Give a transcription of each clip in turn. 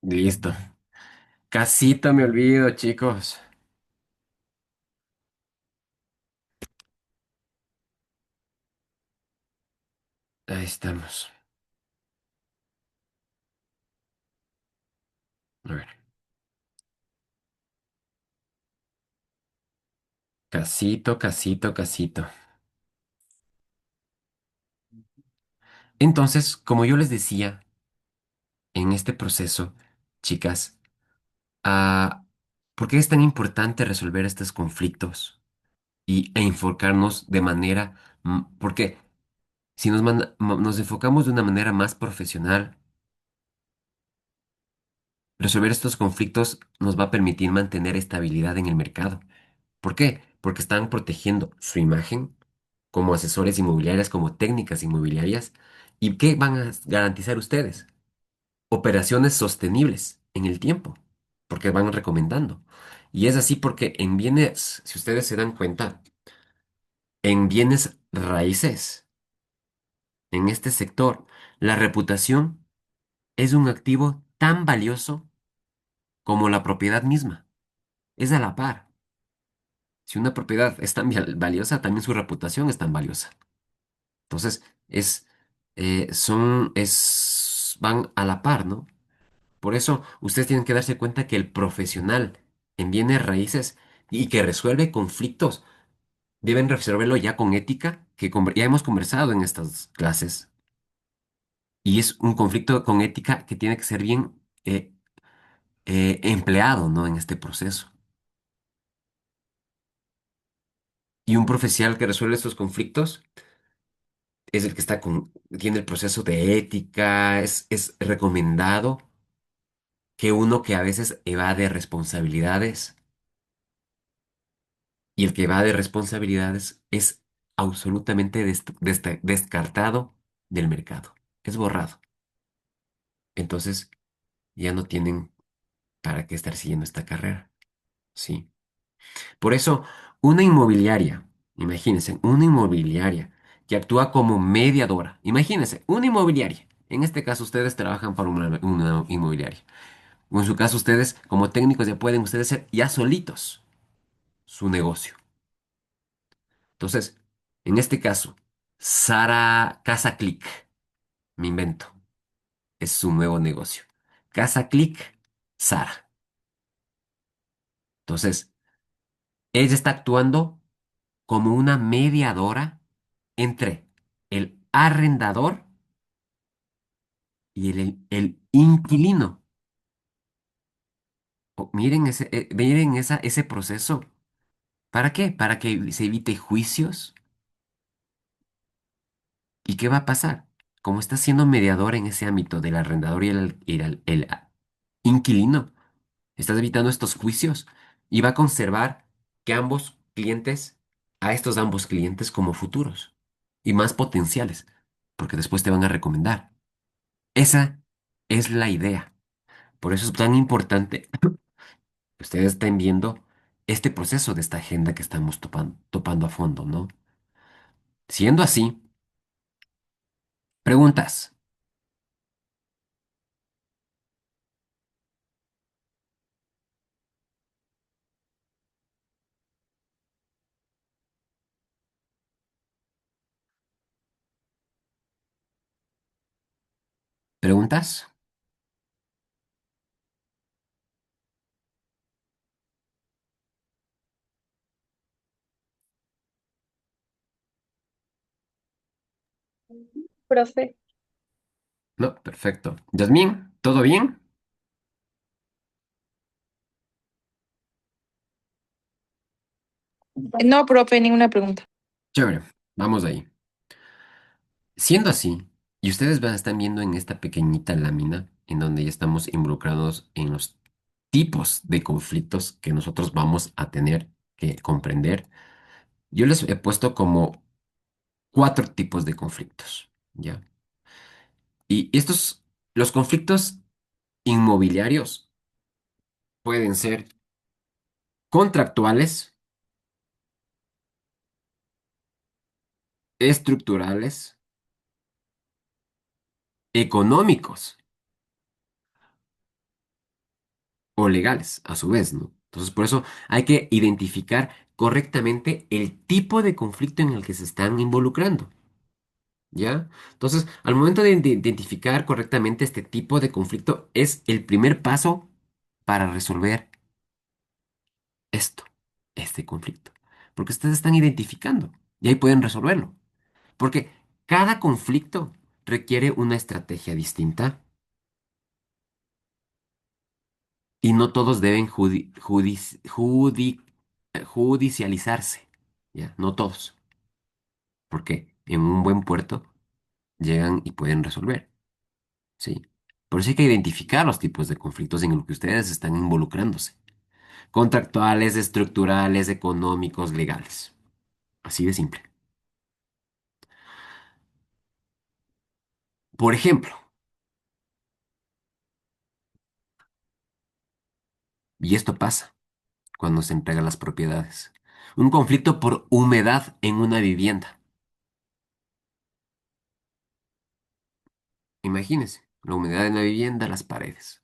Listo. Casito me olvido, chicos. Ahí estamos. A ver. Casito, casito, casito. Entonces, como yo les decía, en este proceso, chicas, ah, ¿por qué es tan importante resolver estos conflictos e enfocarnos de manera, porque si nos enfocamos de una manera más profesional, resolver estos conflictos nos va a permitir mantener estabilidad en el mercado. ¿Por qué? Porque están protegiendo su imagen como asesores inmobiliarias, como técnicas inmobiliarias. ¿Y qué van a garantizar ustedes? Operaciones sostenibles en el tiempo, porque van recomendando. Y es así porque en bienes, si ustedes se dan cuenta, en bienes raíces, en este sector, la reputación es un activo tan valioso como la propiedad misma. Es a la par. Si una propiedad es tan valiosa, también su reputación es tan valiosa. Entonces, van a la par, ¿no? Por eso, ustedes tienen que darse cuenta que el profesional en bienes raíces y que resuelve conflictos deben resolverlo ya con ética, ya hemos conversado en estas clases, y es un conflicto con ética que tiene que ser bien empleado, ¿no? En este proceso. Y un profesional que resuelve estos conflictos es el que tiene el proceso de ética, es recomendado que uno que a veces evade responsabilidades y el que evade responsabilidades es absolutamente descartado del mercado, es borrado. Entonces ya no tienen para qué estar siguiendo esta carrera, ¿sí? Por eso, una inmobiliaria, imagínense, una inmobiliaria que actúa como mediadora, imagínense, una inmobiliaria. En este caso, ustedes trabajan para una inmobiliaria. O en su caso, ustedes como técnicos ya pueden ustedes ser ya solitos su negocio. Entonces, en este caso, Sara Casa Click, me invento, es su nuevo negocio. Casa Click, Sara. Entonces, ella está actuando como una mediadora entre el arrendador y el inquilino. Miren ese proceso. ¿Para qué? Para que se evite juicios. ¿Y qué va a pasar? Como está siendo mediador en ese ámbito del arrendador y el inquilino, estás evitando estos juicios y va a conservar que ambos clientes como futuros y más potenciales, porque después te van a recomendar. Esa es la idea. Por eso es tan importante que ustedes estén viendo este proceso de esta agenda que estamos topando a fondo, ¿no? Siendo así, preguntas, preguntas, Profe. no, perfecto. Yasmín, ¿todo bien? No, profe, ninguna pregunta. Chévere, vamos ahí. Siendo así, y ustedes están viendo en esta pequeñita lámina en donde ya estamos involucrados en los tipos de conflictos que nosotros vamos a tener que comprender, yo les he puesto como cuatro tipos de conflictos, ¿ya? Y los conflictos inmobiliarios pueden ser contractuales, estructurales, económicos o legales, a su vez, ¿no? Entonces, por eso hay que identificar correctamente el tipo de conflicto en el que se están involucrando, ¿ya? Entonces, al momento de identificar correctamente este tipo de conflicto, es el primer paso para resolver esto, este conflicto. Porque ustedes están identificando y ahí pueden resolverlo. Porque cada conflicto requiere una estrategia distinta y no todos deben judicializarse, ¿ya? No todos, porque en un buen puerto llegan y pueden resolver, ¿sí? Por eso hay que identificar los tipos de conflictos en los que ustedes están involucrándose. Contractuales, estructurales, económicos, legales. Así de simple. Por ejemplo, y esto pasa cuando se entregan las propiedades. Un conflicto por humedad en una vivienda. Imagínense, la humedad en la vivienda, las paredes.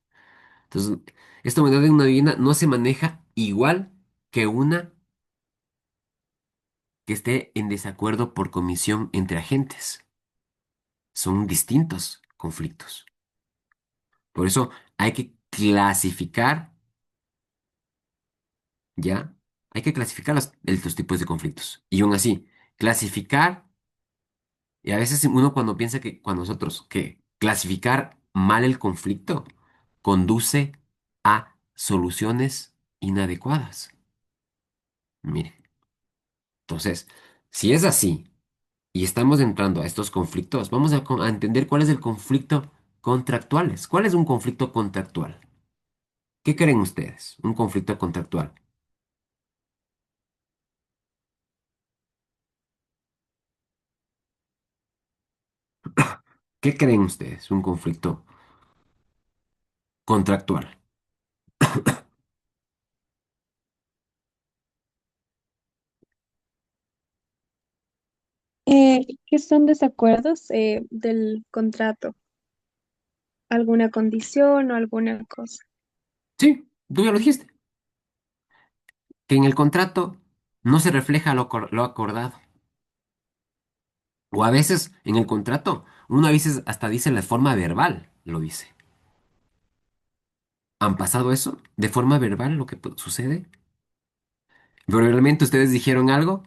Entonces, esta humedad en una vivienda no se maneja igual que una que esté en desacuerdo por comisión entre agentes. Son distintos conflictos. Por eso hay que clasificar, ¿ya? Hay que clasificar los tipos de conflictos. Y aún así, clasificar, y a veces uno cuando piensa que, cuando nosotros, que clasificar mal el conflicto conduce a soluciones inadecuadas. Miren, entonces, si es así, y estamos entrando a estos conflictos, vamos a entender cuál es el conflicto contractuales. ¿Cuál es un conflicto contractual? ¿Qué creen ustedes? Un conflicto contractual. ¿Qué creen ustedes? Un conflicto contractual. ¿Qué son desacuerdos del contrato? ¿Alguna condición o alguna cosa? Sí, tú ya lo dijiste. Que en el contrato no se refleja lo acordado. O a veces en el contrato, uno a veces hasta dice la forma verbal, lo dice. ¿Han pasado eso? ¿De forma verbal lo que sucede? Probablemente ustedes dijeron algo,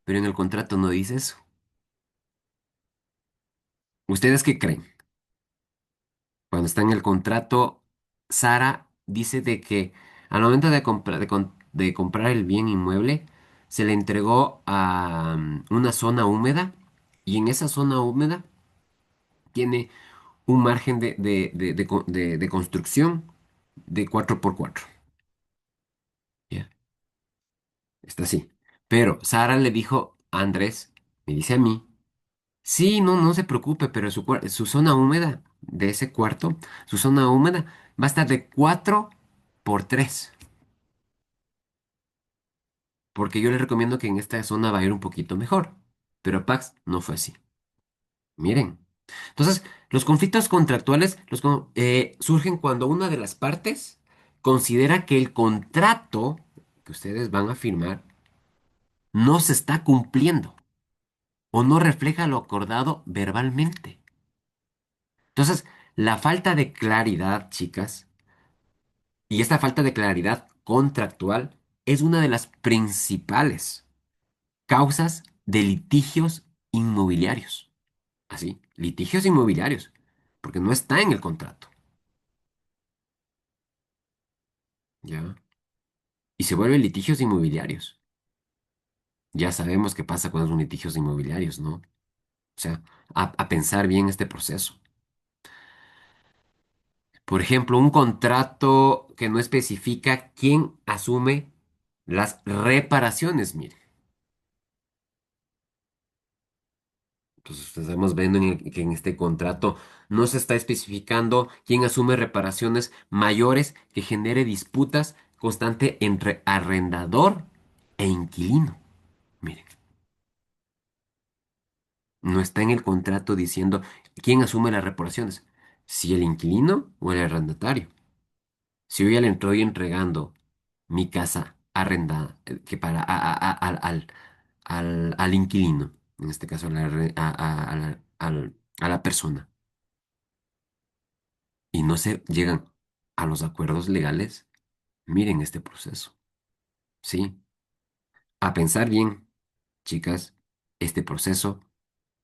pero en el contrato no dice eso. ¿Ustedes qué creen? Cuando está en el contrato, Sara dice de que al momento de, de comprar el bien inmueble, se le entregó a una zona húmeda y en esa zona húmeda tiene un margen de construcción de 4x4. Ya, está así. Pero Sara le dijo a Andrés, me dice a mí, sí, no, no se preocupe, pero su zona húmeda de ese cuarto, su zona húmeda va a estar de 4x3. Porque yo le recomiendo que en esta zona va a ir un poquito mejor. Pero Pax no fue así. Miren. Entonces, los conflictos contractuales surgen cuando una de las partes considera que el contrato que ustedes van a firmar no se está cumpliendo o no refleja lo acordado verbalmente. Entonces, la falta de claridad, chicas, y esta falta de claridad contractual es una de las principales causas de litigios inmobiliarios. Así, litigios inmobiliarios, porque no está en el contrato, ¿ya? Y se vuelven litigios inmobiliarios. Ya sabemos qué pasa con los litigios inmobiliarios, ¿no? O sea, a pensar bien este proceso. Por ejemplo, un contrato que no especifica quién asume las reparaciones, mire. Entonces, estamos viendo que en este contrato no se está especificando quién asume reparaciones mayores que genere disputas constante entre arrendador e inquilino. Miren, no está en el contrato diciendo quién asume las reparaciones, si el inquilino o el arrendatario. Si yo ya le estoy entregando mi casa arrendada, que para al inquilino, en este caso a la persona, y no se llegan a los acuerdos legales, miren este proceso, ¿sí? A pensar bien, chicas, este proceso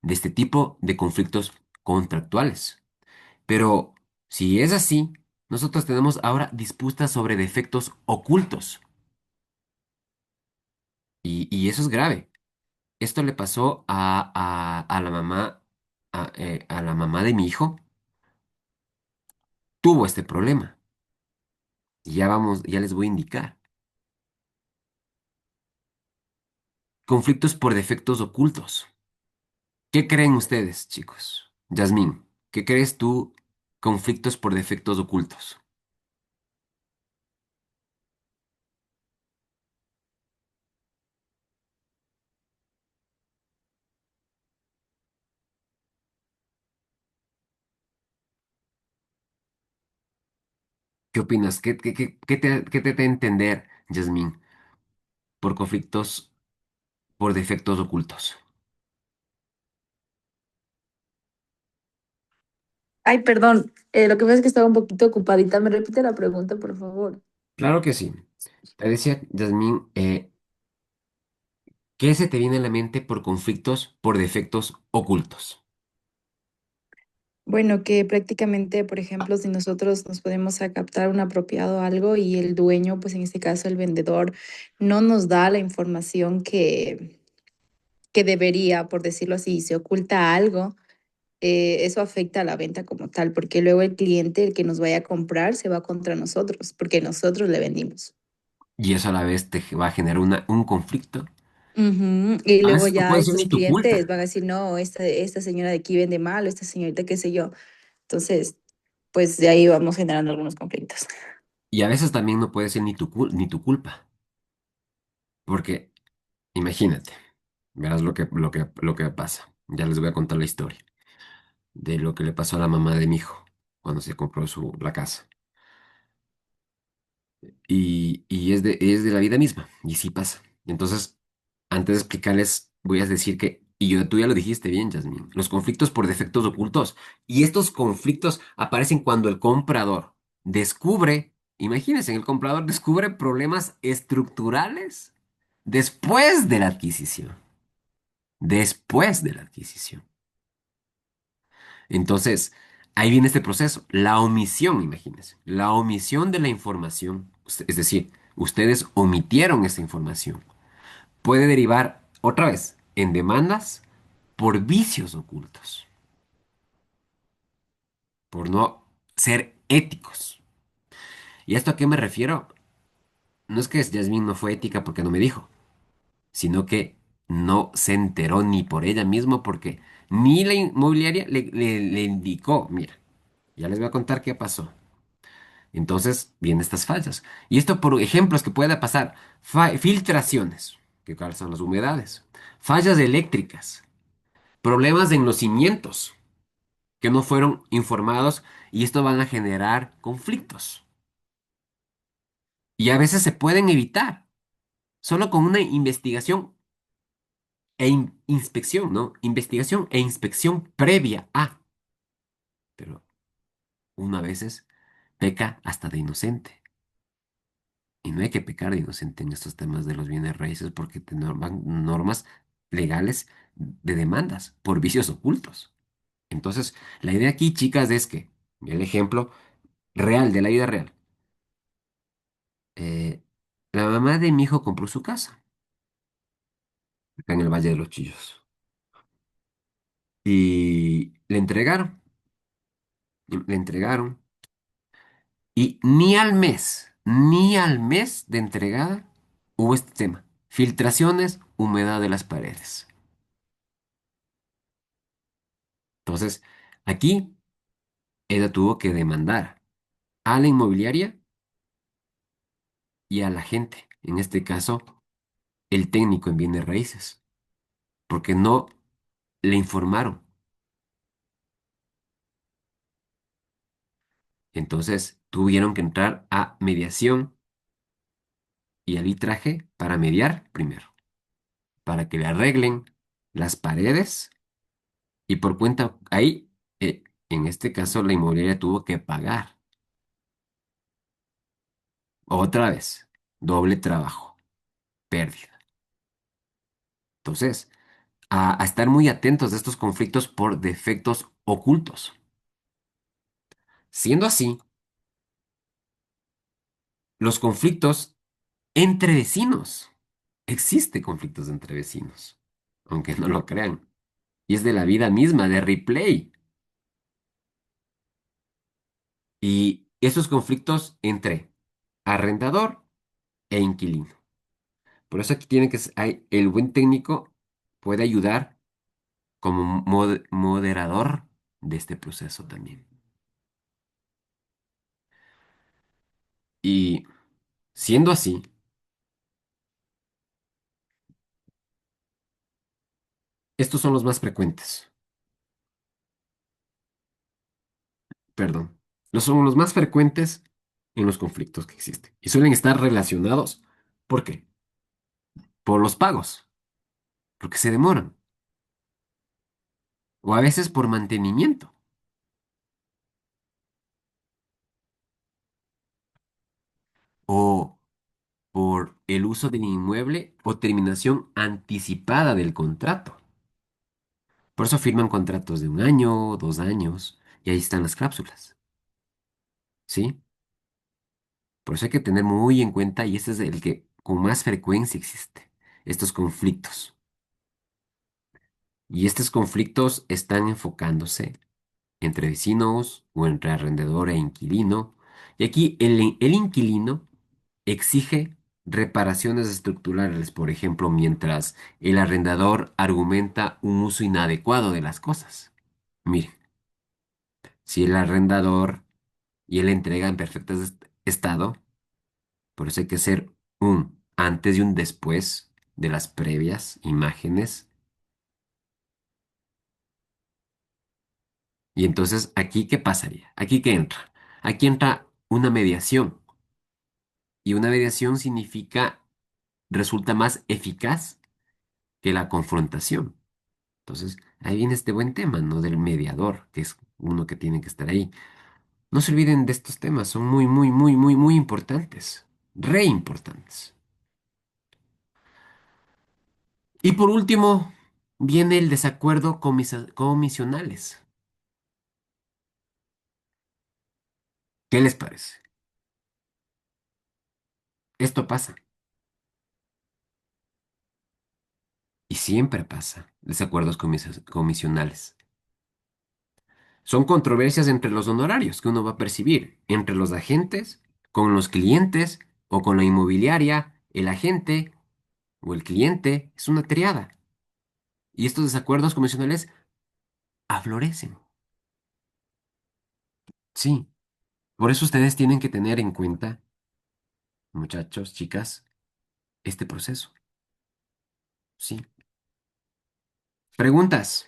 de este tipo de conflictos contractuales. Pero si es así, nosotros tenemos ahora disputas sobre defectos ocultos, y eso es grave. Esto le pasó a la mamá, a la mamá de mi hijo, tuvo este problema. Y ya vamos, ya les voy a indicar. Conflictos por defectos ocultos. ¿Qué creen ustedes, chicos? Yasmín, ¿qué crees tú? Conflictos por defectos ocultos. ¿Qué opinas? ¿Qué te da a entender, Yasmín, por conflictos por defectos ocultos? Ay, perdón, lo que pasa es que estaba un poquito ocupadita. ¿Me repite la pregunta, por favor? Claro que sí. Te decía, Yasmín, ¿qué se te viene a la mente por conflictos por defectos ocultos? Bueno, que prácticamente, por ejemplo, si nosotros nos podemos a captar un apropiado algo y el dueño, pues en este caso el vendedor, no nos da la información que debería, por decirlo así, se oculta algo, eso afecta a la venta como tal, porque luego el cliente, el que nos vaya a comprar, se va contra nosotros, porque nosotros le vendimos. Y eso a la vez te va a generar un conflicto. Ujú. Y A luego veces no ya puede ser estos ni tu clientes culpa. van a decir, no, esta señora de aquí vende mal, o esta señorita qué sé yo. Entonces, pues de ahí vamos generando algunos conflictos. Y a veces también no puede ser ni tu culpa. Porque imagínate, verás lo que pasa. Ya les voy a contar la historia de lo que le pasó a la mamá de mi hijo cuando se compró la casa. Y es de la vida misma. Y sí pasa. Entonces, antes de explicarles, voy a decir que, tú ya lo dijiste bien, Yasmin, los conflictos por defectos ocultos. Y estos conflictos aparecen cuando el comprador descubre, imagínense, el comprador descubre problemas estructurales después de la adquisición. Después de la adquisición. Entonces, ahí viene este proceso, la omisión, imagínense, la omisión de la información, es decir, ustedes omitieron esta información, puede derivar otra vez en demandas por vicios ocultos, por no ser éticos. ¿Y a esto a qué me refiero? No es que Yasmín no fue ética porque no me dijo, sino que no se enteró ni por ella misma porque ni la inmobiliaria le indicó, mira, ya les voy a contar qué pasó. Entonces vienen estas fallas. Y esto por ejemplos que pueda pasar. Filtraciones, que causan las humedades. Fallas eléctricas. Problemas en los cimientos, que no fueron informados y esto van a generar conflictos. Y a veces se pueden evitar, solo con una investigación inspección, ¿no? Investigación e inspección previa a. Pero uno a veces peca hasta de inocente. Y no hay que pecar de inocente en estos temas de los bienes raíces porque te norman normas legales de demandas por vicios ocultos. Entonces, la idea aquí, chicas, es que, el ejemplo real de la vida real. eh, la mamá de mi hijo compró su casa acá en el Valle de los Chillos y le entregaron y ni al mes de entregada hubo este tema. Filtraciones, humedad de las paredes. Entonces, aquí ella tuvo que demandar a la inmobiliaria y a la gente, en este caso, el técnico en bienes raíces, porque no le informaron. Entonces, tuvieron que entrar a mediación y arbitraje para mediar primero, para que le arreglen las paredes y por cuenta ahí, en este caso, la inmobiliaria tuvo que pagar otra vez, doble trabajo, pérdida. Entonces, a estar muy atentos de estos conflictos por defectos ocultos. Siendo así, los conflictos entre vecinos. Existe conflictos entre vecinos, aunque no lo crean. Y es de la vida misma, de replay. Y esos conflictos entre arrendador e inquilino. Por eso aquí tiene que el buen técnico puede ayudar como moderador de este proceso también. Y siendo así, estos son los más frecuentes. Perdón. Son los más frecuentes en los conflictos que existen. Y suelen estar relacionados. ¿Por qué? Por los pagos, porque se demoran. O a veces por mantenimiento. O por el uso del inmueble o terminación anticipada del contrato. Por eso firman contratos de 1 año, 2 años, y ahí están las cláusulas, ¿sí? Por eso hay que tener muy en cuenta, y este es el que con más frecuencia existe, estos conflictos. Y estos conflictos están enfocándose entre vecinos o entre arrendador e inquilino. Y aquí el inquilino exige reparaciones estructurales, por ejemplo, mientras el arrendador argumenta un uso inadecuado de las cosas. Miren, si el arrendador y él entrega en perfecto estado, por eso hay que hacer un antes y un después de las previas imágenes. Y entonces, ¿aquí qué pasaría? ¿Aquí qué entra? Aquí entra una mediación. Y una mediación significa, resulta más eficaz que la confrontación. Entonces, ahí viene este buen tema, ¿no? Del mediador, que es uno que tiene que estar ahí. No se olviden de estos temas, son muy, muy, muy, muy, muy importantes. Re importantes. Y por último, viene el desacuerdo comisionales. ¿Qué les parece? Esto pasa. Y siempre pasa, desacuerdos comisionales. Son controversias entre los honorarios que uno va a percibir, entre los agentes, con los clientes o con la inmobiliaria, el agente o el cliente. Es una triada. Y estos desacuerdos comisionales aflorecen. Sí. Por eso ustedes tienen que tener en cuenta, muchachos, chicas, este proceso. Sí. Preguntas.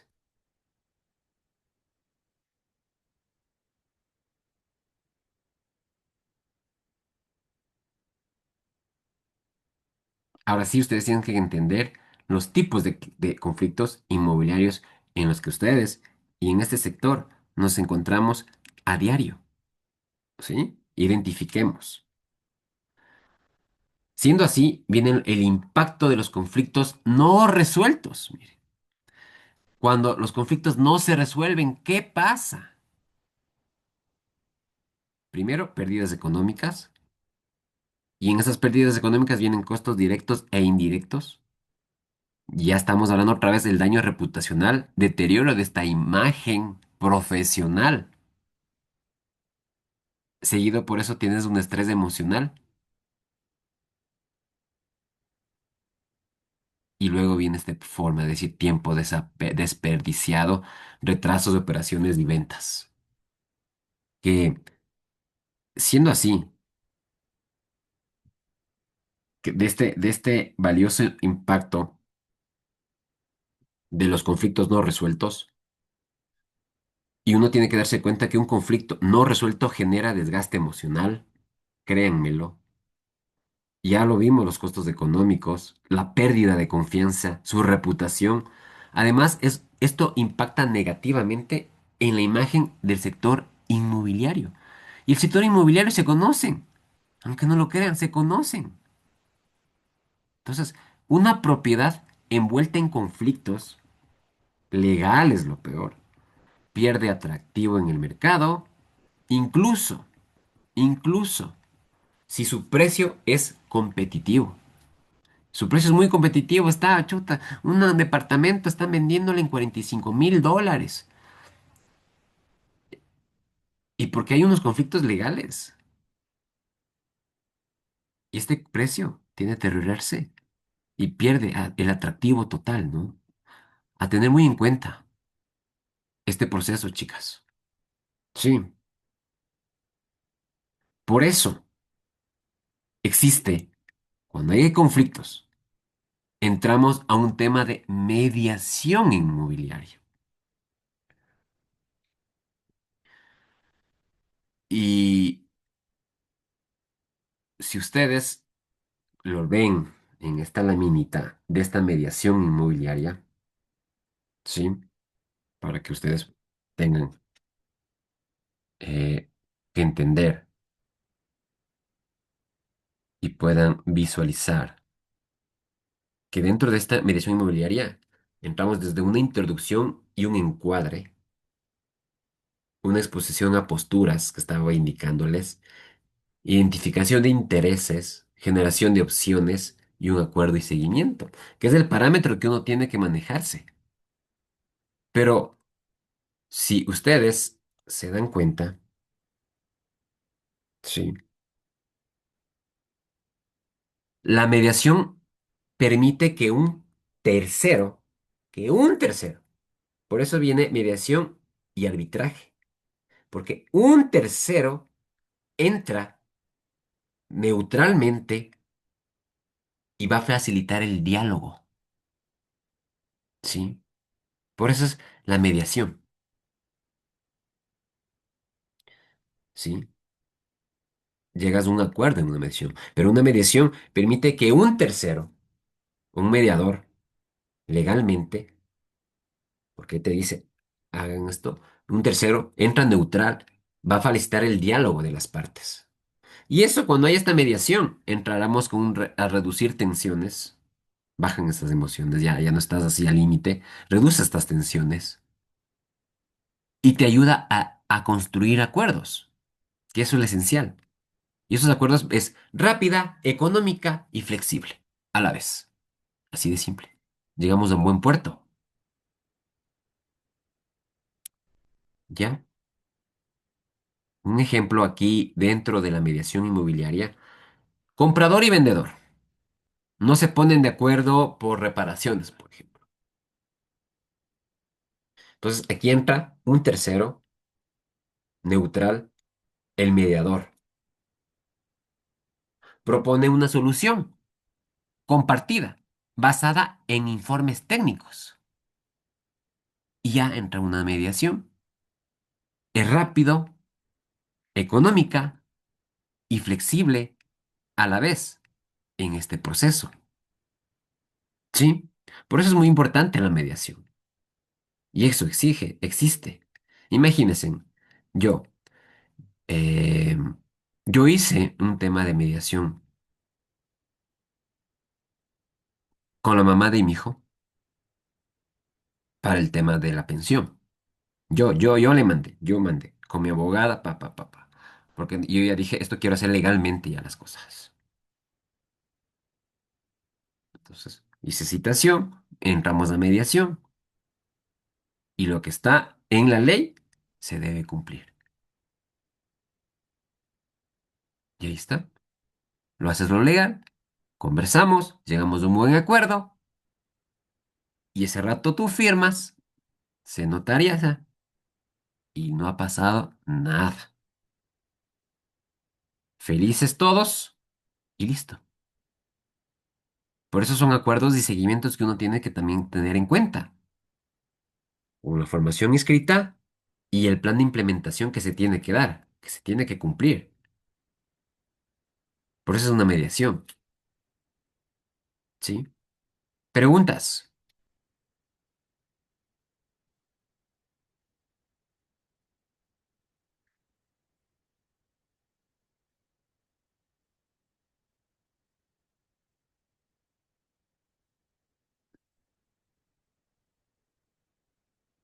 Ahora sí, ustedes tienen que entender los tipos de conflictos inmobiliarios en los que ustedes y en este sector nos encontramos a diario. ¿Sí? Identifiquemos. Siendo así, viene el impacto de los conflictos no resueltos. Mire, cuando los conflictos no se resuelven, ¿qué pasa? Primero, pérdidas económicas. Y en esas pérdidas económicas vienen costos directos e indirectos. Ya estamos hablando otra vez del daño reputacional, deterioro de esta imagen profesional. Seguido por eso tienes un estrés emocional y luego viene esta forma de decir tiempo desperdiciado, retrasos de operaciones y ventas. Que siendo así, que de este valioso impacto de los conflictos no resueltos, Y uno tiene que darse cuenta que un conflicto no resuelto genera desgaste emocional, créanmelo. Ya lo vimos, los costos económicos, la pérdida de confianza, su reputación. Además, esto impacta negativamente en la imagen del sector inmobiliario. Y el sector inmobiliario se conocen, aunque no lo crean, se conocen. Entonces, una propiedad envuelta en conflictos legales, lo peor, pierde atractivo en el mercado, incluso, incluso si su precio es competitivo. Su precio es muy competitivo, está chuta. Un departamento están vendiéndole en $45,000. Y porque hay unos conflictos legales. Y este precio tiende a deteriorarse y pierde el atractivo total, ¿no? A tener muy en cuenta este proceso, chicas. Sí, por eso existe, cuando hay conflictos, entramos a un tema de mediación inmobiliaria. Y si ustedes lo ven en esta laminita de esta mediación inmobiliaria, ¿sí? Para que ustedes tengan que entender y puedan visualizar que dentro de esta mediación inmobiliaria entramos desde una introducción y un encuadre, una exposición a posturas que estaba indicándoles, identificación de intereses, generación de opciones y un acuerdo y seguimiento, que es el parámetro que uno tiene que manejarse. Pero si ustedes se dan cuenta, sí, la mediación permite que un tercero, por eso viene mediación y arbitraje, porque un tercero entra neutralmente y va a facilitar el diálogo, ¿sí? Por eso es la mediación, ¿sí? Llegas a un acuerdo en una mediación, pero una mediación permite que un tercero, un mediador, legalmente, porque te dice, hagan esto, un tercero entra neutral, va a facilitar el diálogo de las partes. Y eso cuando hay esta mediación, entraremos con a reducir tensiones, bajan estas emociones, ya no estás así al límite, reduce estas tensiones y te ayuda a construir acuerdos, que eso es lo esencial. Y esos acuerdos es rápida, económica y flexible a la vez. Así de simple. Llegamos a un buen puerto. ¿Ya? Un ejemplo aquí dentro de la mediación inmobiliaria. Comprador y vendedor. No se ponen de acuerdo por reparaciones, por ejemplo. Entonces aquí entra un tercero neutral, el mediador. Propone una solución compartida, basada en informes técnicos. Y ya entra una mediación. Es rápido, económica y flexible a la vez en este proceso. ¿Sí? Por eso es muy importante la mediación. Y eso existe. Imagínense, yo, eh, yo hice un tema de mediación con la mamá de mi hijo para el tema de la pensión. Yo le mandé, yo mandé con mi abogada, pa. Porque yo ya dije, esto quiero hacer legalmente ya las cosas. Entonces, hice citación, entramos a mediación y lo que está en la ley se debe cumplir. Y ahí está. Lo haces lo legal, conversamos, llegamos a un buen acuerdo y ese rato tú firmas, se notariza y no ha pasado nada. Felices todos y listo. Por eso son acuerdos y seguimientos que uno tiene que también tener en cuenta. Una formación escrita y el plan de implementación que se tiene que dar, que se tiene que cumplir. Por eso es una mediación, ¿sí? Preguntas,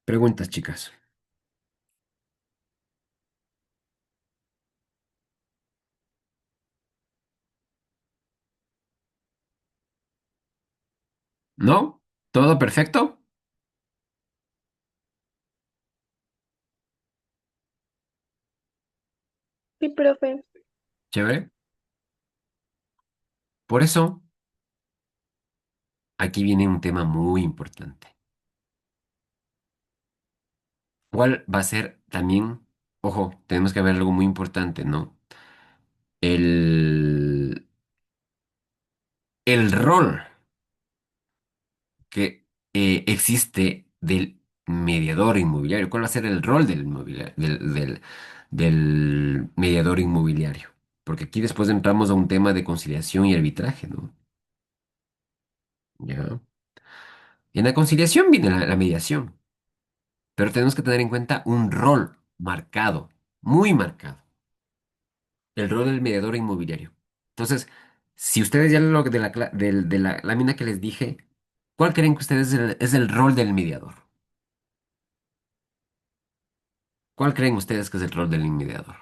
preguntas, chicas. ¿No? ¿Todo perfecto? Sí, profe. Chévere. Por eso, aquí viene un tema muy importante. ¿Cuál va a ser también, ojo, tenemos que ver algo muy importante, ¿no? El, el rol que existe del mediador inmobiliario. ¿Cuál va a ser el rol del mediador inmobiliario? Porque aquí después entramos a un tema de conciliación y arbitraje, ¿no? Ya. En la conciliación viene la mediación, pero tenemos que tener en cuenta un rol marcado, muy marcado, el rol del mediador inmobiliario. Entonces, si ustedes ya lo de de la lámina que les dije, ¿cuál creen que ustedes es el rol del mediador? ¿Cuál creen ustedes que es el rol del mediador?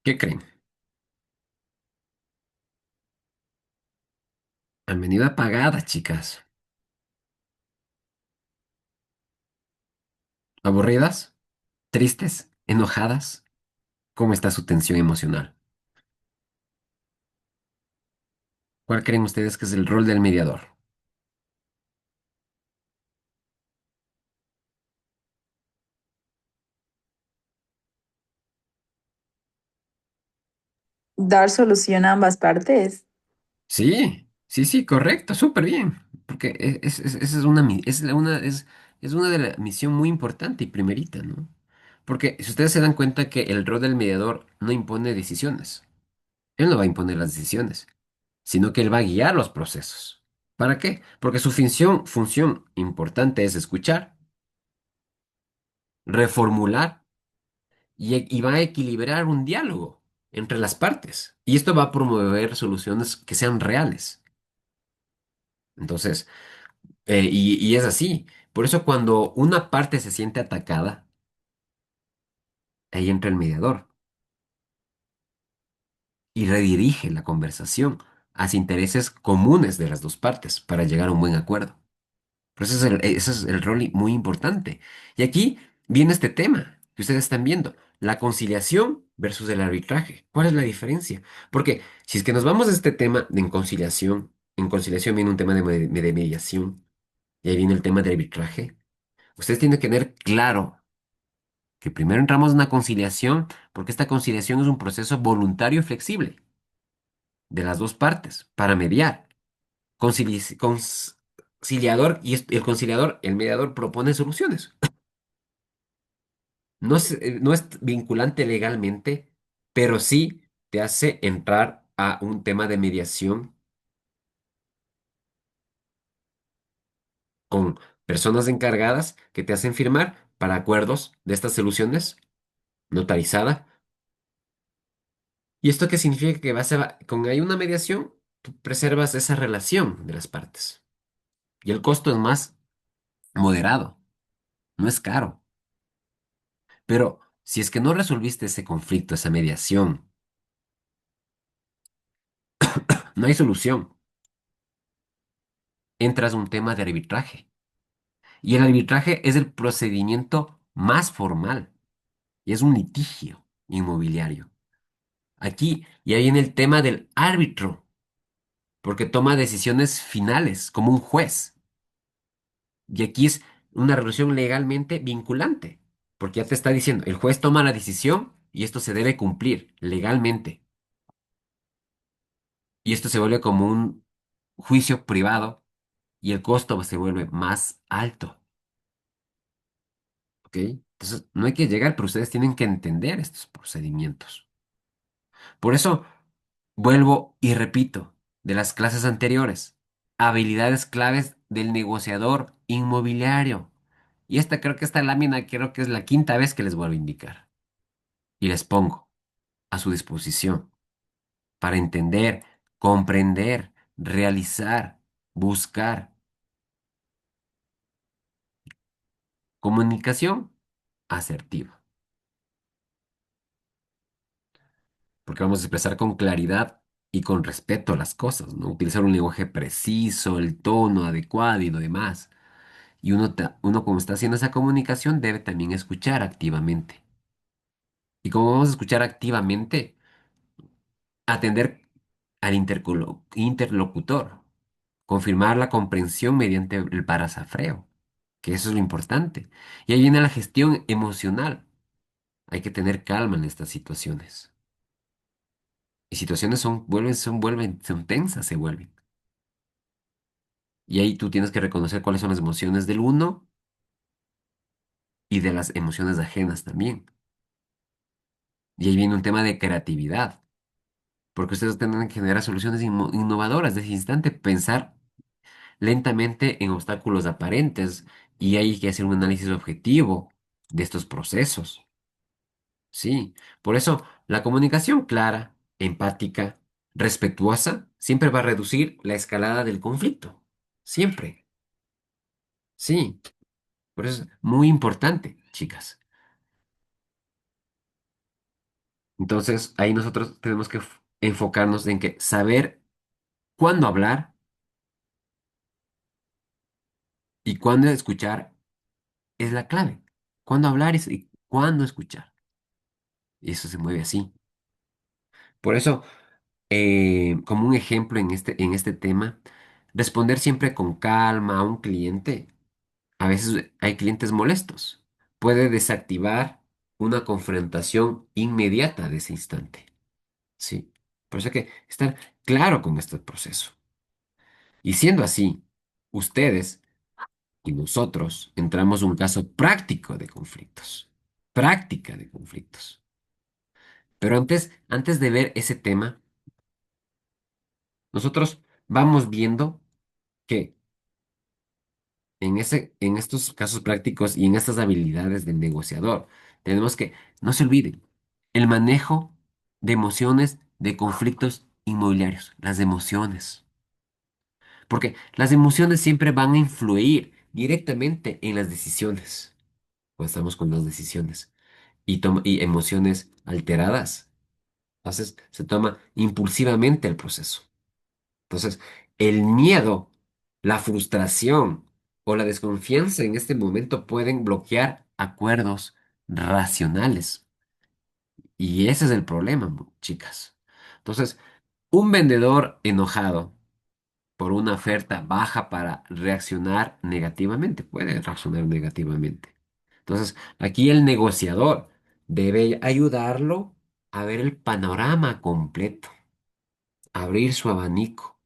¿Qué creen? Han venido apagadas, chicas. ¿Aburridas? ¿Tristes? ¿Enojadas? ¿Cómo está su tensión emocional? ¿Cuál creen ustedes que es el rol del mediador? Dar solución a ambas partes. Sí, sí, sí, correcto, súper bien. Porque esa es una, es una de la misión muy importante y primerita, ¿no? Porque si ustedes se dan cuenta que el rol del mediador no impone decisiones, él no va a imponer las decisiones, sino que él va a guiar los procesos. ¿Para qué? Porque su función importante es escuchar, reformular y va a equilibrar un diálogo entre las partes. Y esto va a promover soluciones que sean reales. Entonces, y es así. Por eso cuando una parte se siente atacada, ahí entra el mediador y redirige la conversación hacia intereses comunes de las dos partes para llegar a un buen acuerdo. Pero ese es el rol muy importante. Y aquí viene este tema que ustedes están viendo, la conciliación versus el arbitraje. ¿Cuál es la diferencia? Porque si es que nos vamos a este tema de en conciliación viene un tema de mediación y ahí viene el tema de arbitraje. Ustedes tienen que tener claro que primero entramos en una conciliación porque esta conciliación es un proceso voluntario y flexible de las dos partes para mediar. Conciliador y el conciliador, el mediador propone soluciones. No es vinculante legalmente, pero sí te hace entrar a un tema de mediación con personas encargadas que te hacen firmar para acuerdos de estas soluciones notarizada. ¿Y esto qué significa? Que con hay una mediación, tú preservas esa relación de las partes. Y el costo es más moderado, no es caro. Pero si es que no resolviste ese conflicto, esa mediación, no hay solución. Entras a un tema de arbitraje. Y el arbitraje es el procedimiento más formal y es un litigio inmobiliario. Aquí ya viene el tema del árbitro, porque toma decisiones finales como un juez. Y aquí es una resolución legalmente vinculante, porque ya te está diciendo, el juez toma la decisión y esto se debe cumplir legalmente. Y esto se vuelve como un juicio privado y el costo se vuelve más alto. ¿Ok? Entonces, no hay que llegar, pero ustedes tienen que entender estos procedimientos. Por eso, vuelvo y repito de las clases anteriores, habilidades claves del negociador inmobiliario. Y esta creo que esta lámina creo que es la quinta vez que les vuelvo a indicar. Y les pongo a su disposición para entender, comprender, realizar, buscar comunicación asertiva. Porque vamos a expresar con claridad y con respeto las cosas, ¿no? Utilizar un lenguaje preciso, el tono adecuado y lo demás. Y uno como está haciendo esa comunicación debe también escuchar activamente. Y como vamos a escuchar activamente, atender al interlocutor, confirmar la comprensión mediante el parasafreo, que eso es lo importante. Y ahí viene la gestión emocional. Hay que tener calma en estas situaciones. Y situaciones son tensas, se vuelven. Y ahí tú tienes que reconocer cuáles son las emociones del uno y de las emociones ajenas también. Y ahí viene un tema de creatividad, porque ustedes tienen que generar soluciones innovadoras de ese instante, pensar lentamente en obstáculos aparentes y hay que hacer un análisis objetivo de estos procesos. Sí, por eso la comunicación clara, empática, respetuosa, siempre va a reducir la escalada del conflicto. Siempre. Sí, por eso es muy importante, chicas. Entonces, ahí nosotros tenemos que enfocarnos en que saber cuándo hablar y cuándo escuchar es la clave. Cuándo hablar y cuándo escuchar. Y eso se mueve así. Por eso, como un ejemplo en este tema, responder siempre con calma a un cliente. A veces hay clientes molestos. Puede desactivar una confrontación inmediata de ese instante. Sí. Por eso hay que estar claro con este proceso. Y siendo así, ustedes y nosotros entramos en un caso práctico de conflictos. Práctica de conflictos. Pero antes de ver ese tema, nosotros vamos viendo que en estos casos prácticos y en estas habilidades del negociador, tenemos que, no se olviden, el manejo de emociones, de conflictos inmobiliarios, las emociones. Porque las emociones siempre van a influir directamente en las decisiones, cuando estamos con las decisiones y emociones alteradas. Entonces se toma impulsivamente el proceso. Entonces, el miedo, la frustración o la desconfianza en este momento pueden bloquear acuerdos racionales. Y ese es el problema, chicas. Entonces, un vendedor enojado por una oferta baja para reaccionar negativamente, puede reaccionar negativamente. Entonces, aquí el negociador debe ayudarlo a ver el panorama completo, abrir su abanico,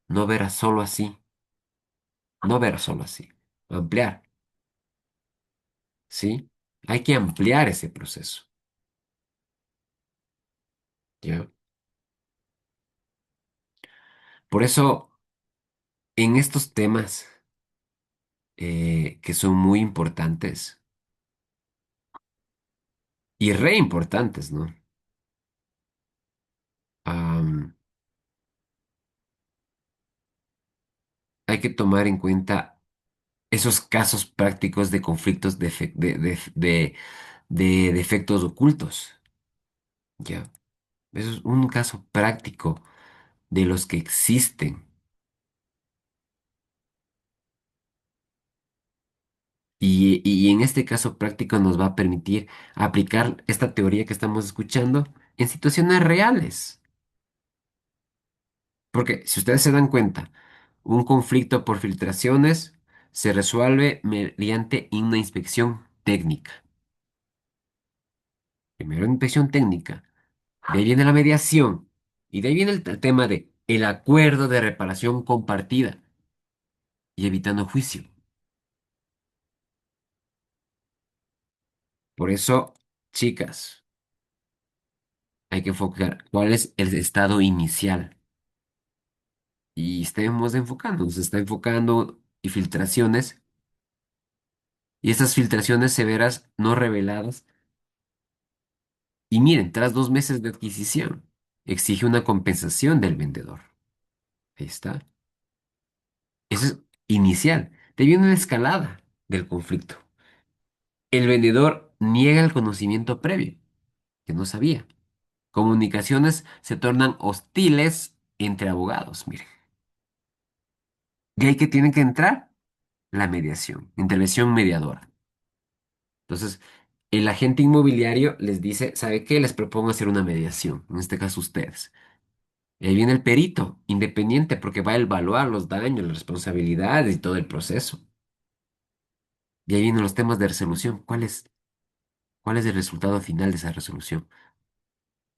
no ver a solo así, no ver solo así, ampliar, ¿sí? Hay que ampliar ese proceso, ¿ya? Por eso, en estos temas que son muy importantes y re importantes, ¿no? Am, hay que tomar en cuenta esos casos prácticos de conflictos de defectos ocultos, ¿ya? Eso es un caso práctico de los que existen. Y en este caso práctico nos va a permitir aplicar esta teoría que estamos escuchando en situaciones reales. Porque si ustedes se dan cuenta, un conflicto por filtraciones se resuelve mediante una inspección técnica. Primero inspección técnica, de ahí viene la mediación y de ahí viene el tema de el acuerdo de reparación compartida y evitando juicio. Por eso, chicas, hay que enfocar cuál es el estado inicial y estemos enfocando, se está enfocando y filtraciones y esas filtraciones severas no reveladas. Y miren, tras 2 meses de adquisición, exige una compensación del vendedor. Ahí está. Eso es inicial. Te viene una escalada del conflicto. El vendedor niega el conocimiento previo, que no sabía. Comunicaciones se tornan hostiles entre abogados, miren. Y ahí que tiene que entrar la mediación, intervención mediadora. Entonces, el agente inmobiliario les dice, ¿sabe qué? Les propongo hacer una mediación, en este caso ustedes. Y ahí viene el perito, independiente, porque va a evaluar los daños, las responsabilidades y todo el proceso. Y ahí vienen los temas de resolución. ¿Cuál es el resultado final de esa resolución?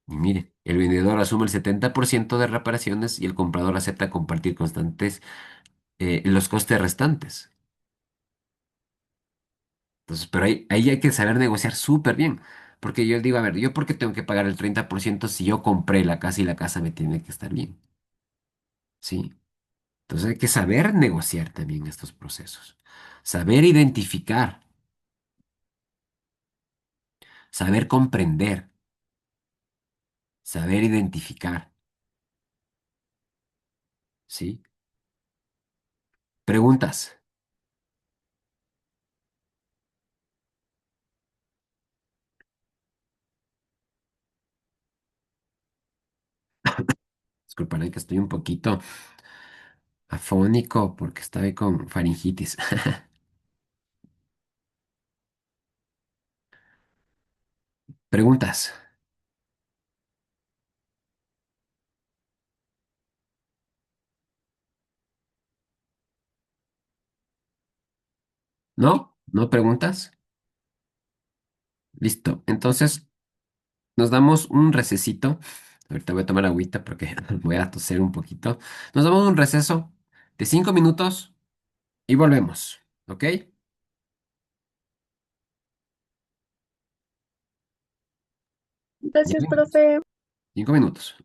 Y mire, el vendedor asume el 70% de reparaciones y el comprador acepta compartir constantes los costes restantes. Entonces, pero ahí hay que saber negociar súper bien. Porque yo digo, a ver, ¿yo por qué tengo que pagar el 30% si yo compré la casa y la casa me tiene que estar bien? ¿Sí? Entonces hay que saber negociar también estos procesos. Saber identificar, saber comprender, saber identificar. ¿Sí? Preguntas. Disculparé que estoy un poquito afónico porque estoy con faringitis. Preguntas. ¿No? ¿No preguntas? Listo. Entonces, nos damos un recesito. Ahorita voy a tomar agüita porque voy a toser un poquito. Nos damos un receso de 5 minutos y volvemos. ¿Ok? Ya Gracias, venimos. profe. 5 minutos.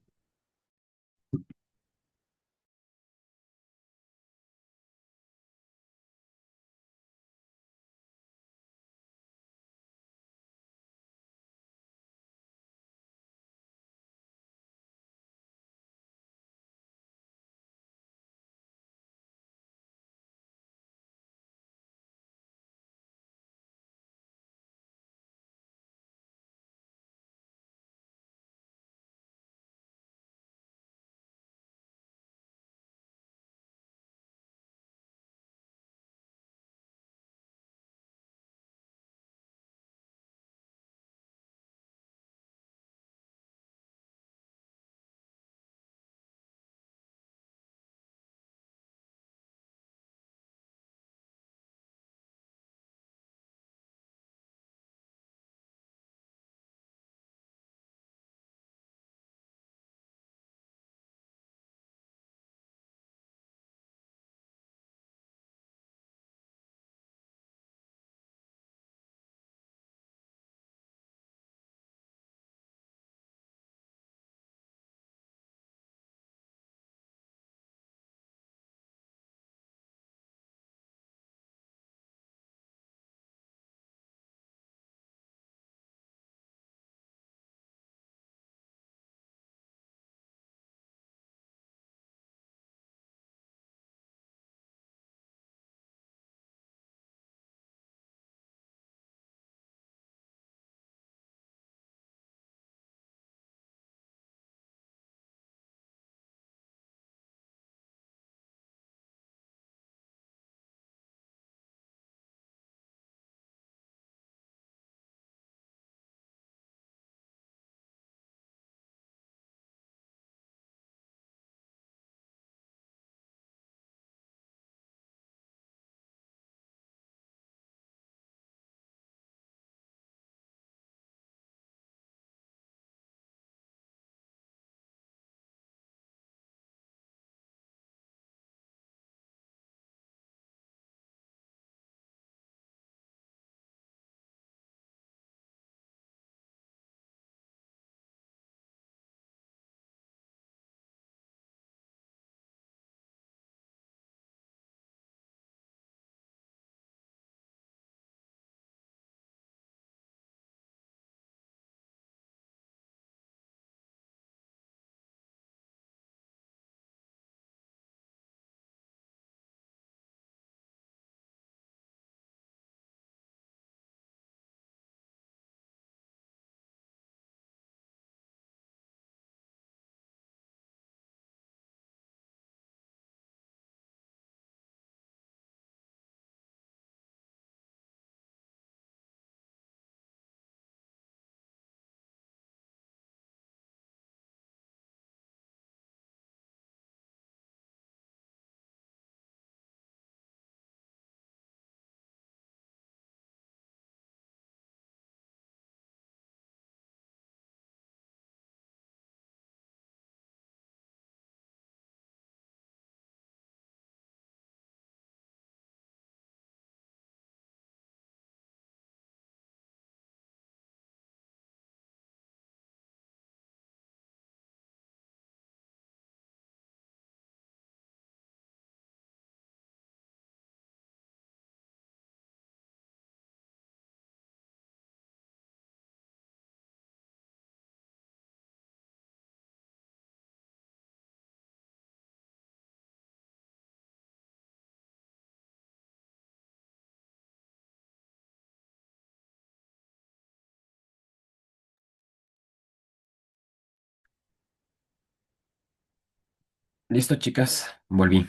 Listo, chicas, volví.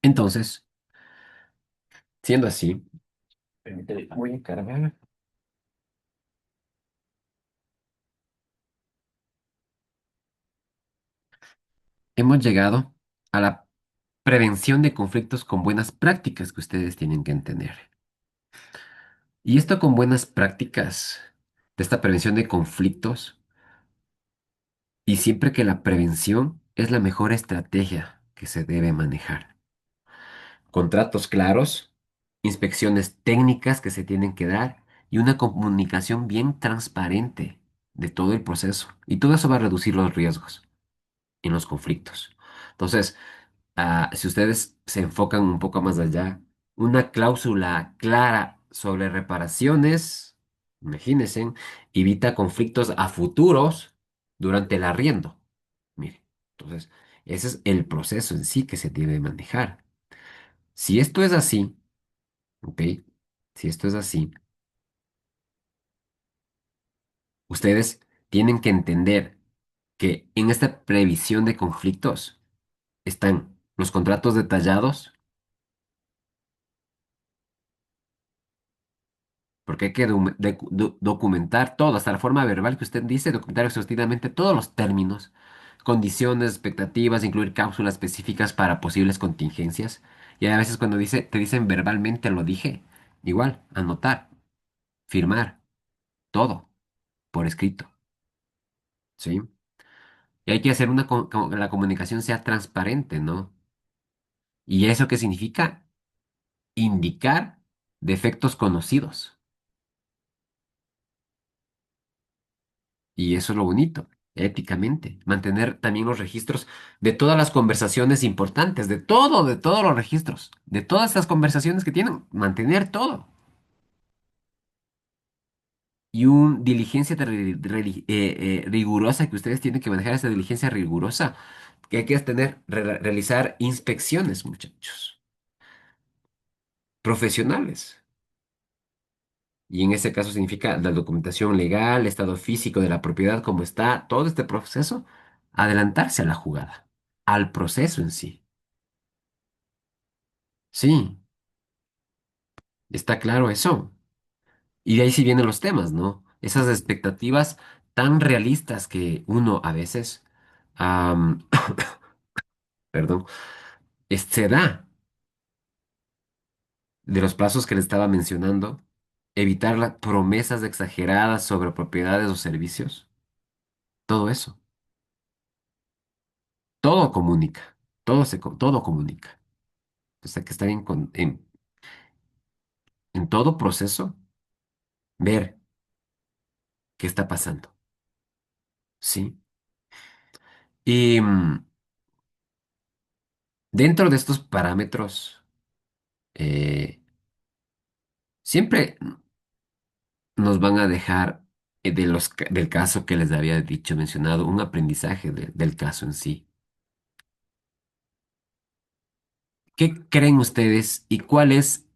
Entonces, siendo así, permíteme, voy a cargar. Hemos llegado a la prevención de conflictos con buenas prácticas que ustedes tienen que entender. Y esto con buenas prácticas de esta prevención de conflictos, y siempre que la prevención es la mejor estrategia que se debe manejar. Contratos claros, inspecciones técnicas que se tienen que dar y una comunicación bien transparente de todo el proceso. Y todo eso va a reducir los riesgos en los conflictos. Entonces, si ustedes se enfocan un poco más allá, una cláusula clara sobre reparaciones, imagínense, evita conflictos a futuros durante el arriendo. Mire, entonces, ese es el proceso en sí que se debe manejar. Si esto es así, ¿ok? Si esto es así, ustedes tienen que entender que en esta previsión de conflictos están los contratos detallados, porque hay que documentar todo, hasta la forma verbal que usted dice, documentar exhaustivamente todos los términos, condiciones, expectativas, incluir cláusulas específicas para posibles contingencias. Y a veces cuando te dicen verbalmente lo dije, igual, anotar, firmar, todo por escrito, ¿sí? Y hay que hacer que la comunicación sea transparente, ¿no? ¿Y eso qué significa? Indicar defectos conocidos. Y eso es lo bonito, éticamente. Mantener también los registros de todas las conversaciones importantes, de todos los registros, de todas estas conversaciones que tienen, mantener todo. Y una diligencia rigurosa que ustedes tienen que manejar, esa diligencia rigurosa, que hay que tener, realizar inspecciones, muchachos, profesionales. Y en ese caso significa la documentación legal, estado físico de la propiedad, cómo está, todo este proceso, adelantarse a la jugada, al proceso en sí. Sí, está claro eso. Y de ahí sí vienen los temas, ¿no? Esas expectativas tan realistas que uno a veces, am, perdón, se da de los plazos que le estaba mencionando, evitar las promesas exageradas sobre propiedades o servicios, todo eso. Todo comunica, todo comunica. Entonces hay que estar en todo proceso, ver qué está pasando, ¿sí? Y dentro de estos parámetros, eh, siempre nos van a dejar del caso que les había dicho, mencionado, un aprendizaje del caso en sí. ¿Qué creen ustedes y cuál es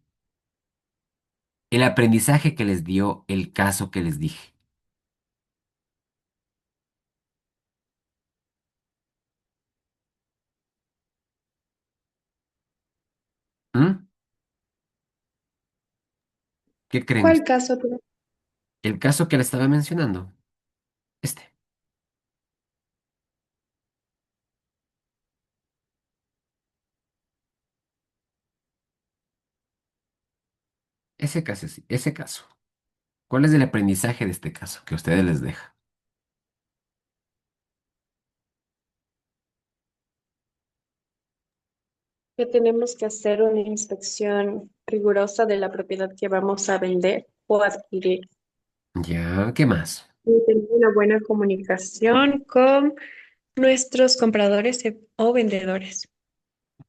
el aprendizaje que les dio el caso que les dije? ¿Mm? ¿Qué creen ¿Cuál ustedes? caso? El caso que les estaba mencionando, este, ese caso, ese caso. ¿Cuál es el aprendizaje de este caso que a ustedes les deja? Que tenemos que hacer una inspección rigurosa de la propiedad que vamos a vender o adquirir. Ya, ¿qué más? Y tener una buena comunicación con nuestros compradores o vendedores.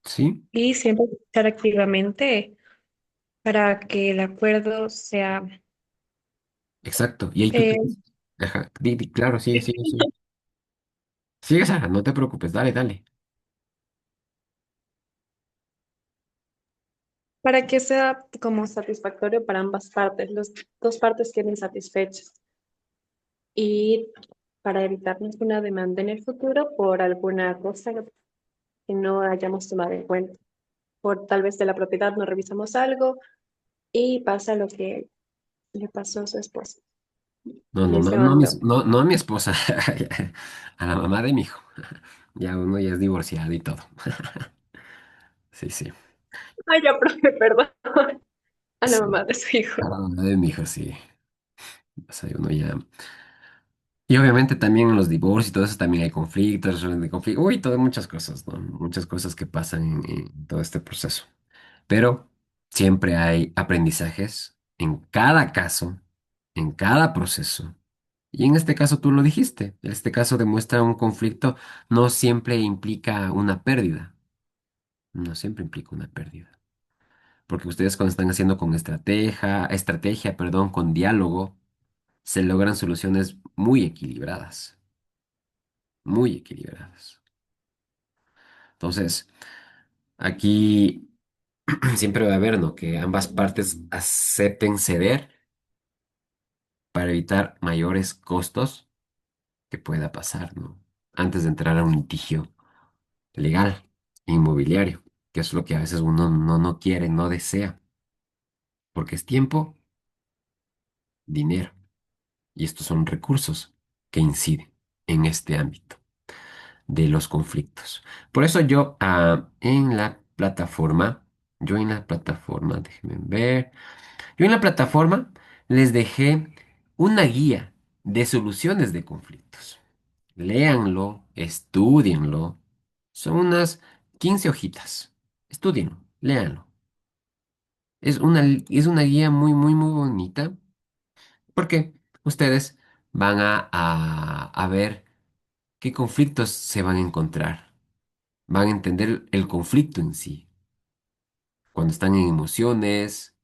¿Sí? Y siempre estar activamente para que el acuerdo sea Exacto. Y ahí tú eh, tienes. Ajá, claro, sí, sí, sí. Sigue, Sara, no te preocupes, dale, dale. para que sea como satisfactorio para ambas partes, las dos partes queden satisfechas. Y para evitarnos una demanda en el futuro por alguna cosa que no hayamos tomado en cuenta. Por tal vez de la propiedad no revisamos algo y pasa lo que le pasó a su esposa. No, no, Les no, no, demandó. no, no a mi esposa, a la mamá de mi hijo. Ya uno ya es divorciado y todo. Sí, sí. Ay, ya, profe, perdón. A la Sí, mamá de su hijo. a la mamá de mi hijo, sí. O sea, uno ya. Y obviamente también en los divorcios y todo eso también hay conflictos, resolución de conflictos, uy, todo, muchas cosas, ¿no? Muchas cosas que pasan en todo este proceso. Pero siempre hay aprendizajes en cada caso, en cada proceso. Y en este caso tú lo dijiste, en este caso demuestra un conflicto no siempre implica una pérdida, no siempre implica una pérdida. Porque ustedes cuando están haciendo con estrategia, perdón, con diálogo, se logran soluciones muy equilibradas, muy equilibradas. Entonces, aquí siempre va a haber, ¿no? Que ambas partes acepten ceder para evitar mayores costos que pueda pasar, ¿no? Antes de entrar a un litigio legal, inmobiliario, que es lo que a veces uno no quiere, no desea, porque es tiempo, dinero, y estos son recursos que inciden en este ámbito de los conflictos. Por eso yo en la plataforma, déjenme ver, yo en la plataforma les dejé una guía de soluciones de conflictos. Léanlo, estudienlo. Son unas 15 hojitas. Estudienlo, léanlo. Es una guía muy, muy, muy bonita porque ustedes van a ver qué conflictos se van a encontrar. Van a entender el conflicto en sí. Cuando están en emociones,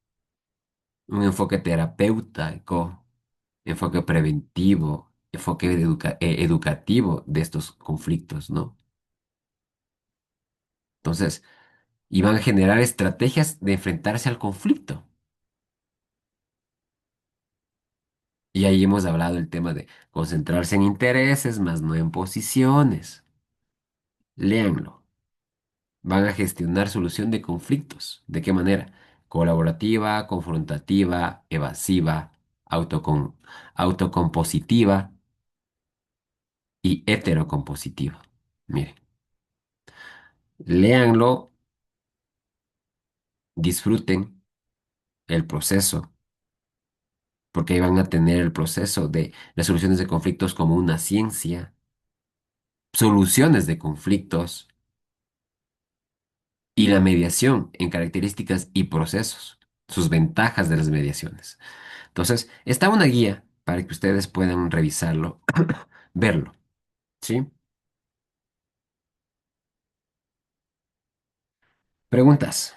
un enfoque terapéutico, enfoque preventivo, enfoque educativo de estos conflictos, ¿no? Entonces, y van a generar estrategias de enfrentarse al conflicto. Y ahí hemos hablado del tema de concentrarse en intereses, más no en posiciones. Léanlo. Van a gestionar solución de conflictos. ¿De qué manera? Colaborativa, confrontativa, evasiva, autocon- autocompositiva y heterocompositiva. Miren, léanlo, disfruten el proceso, porque ahí van a tener el proceso de las soluciones de conflictos como una ciencia, soluciones de conflictos y la mediación en características y procesos, sus ventajas de las mediaciones. Entonces, está una guía para que ustedes puedan revisarlo, verlo, ¿sí? Preguntas.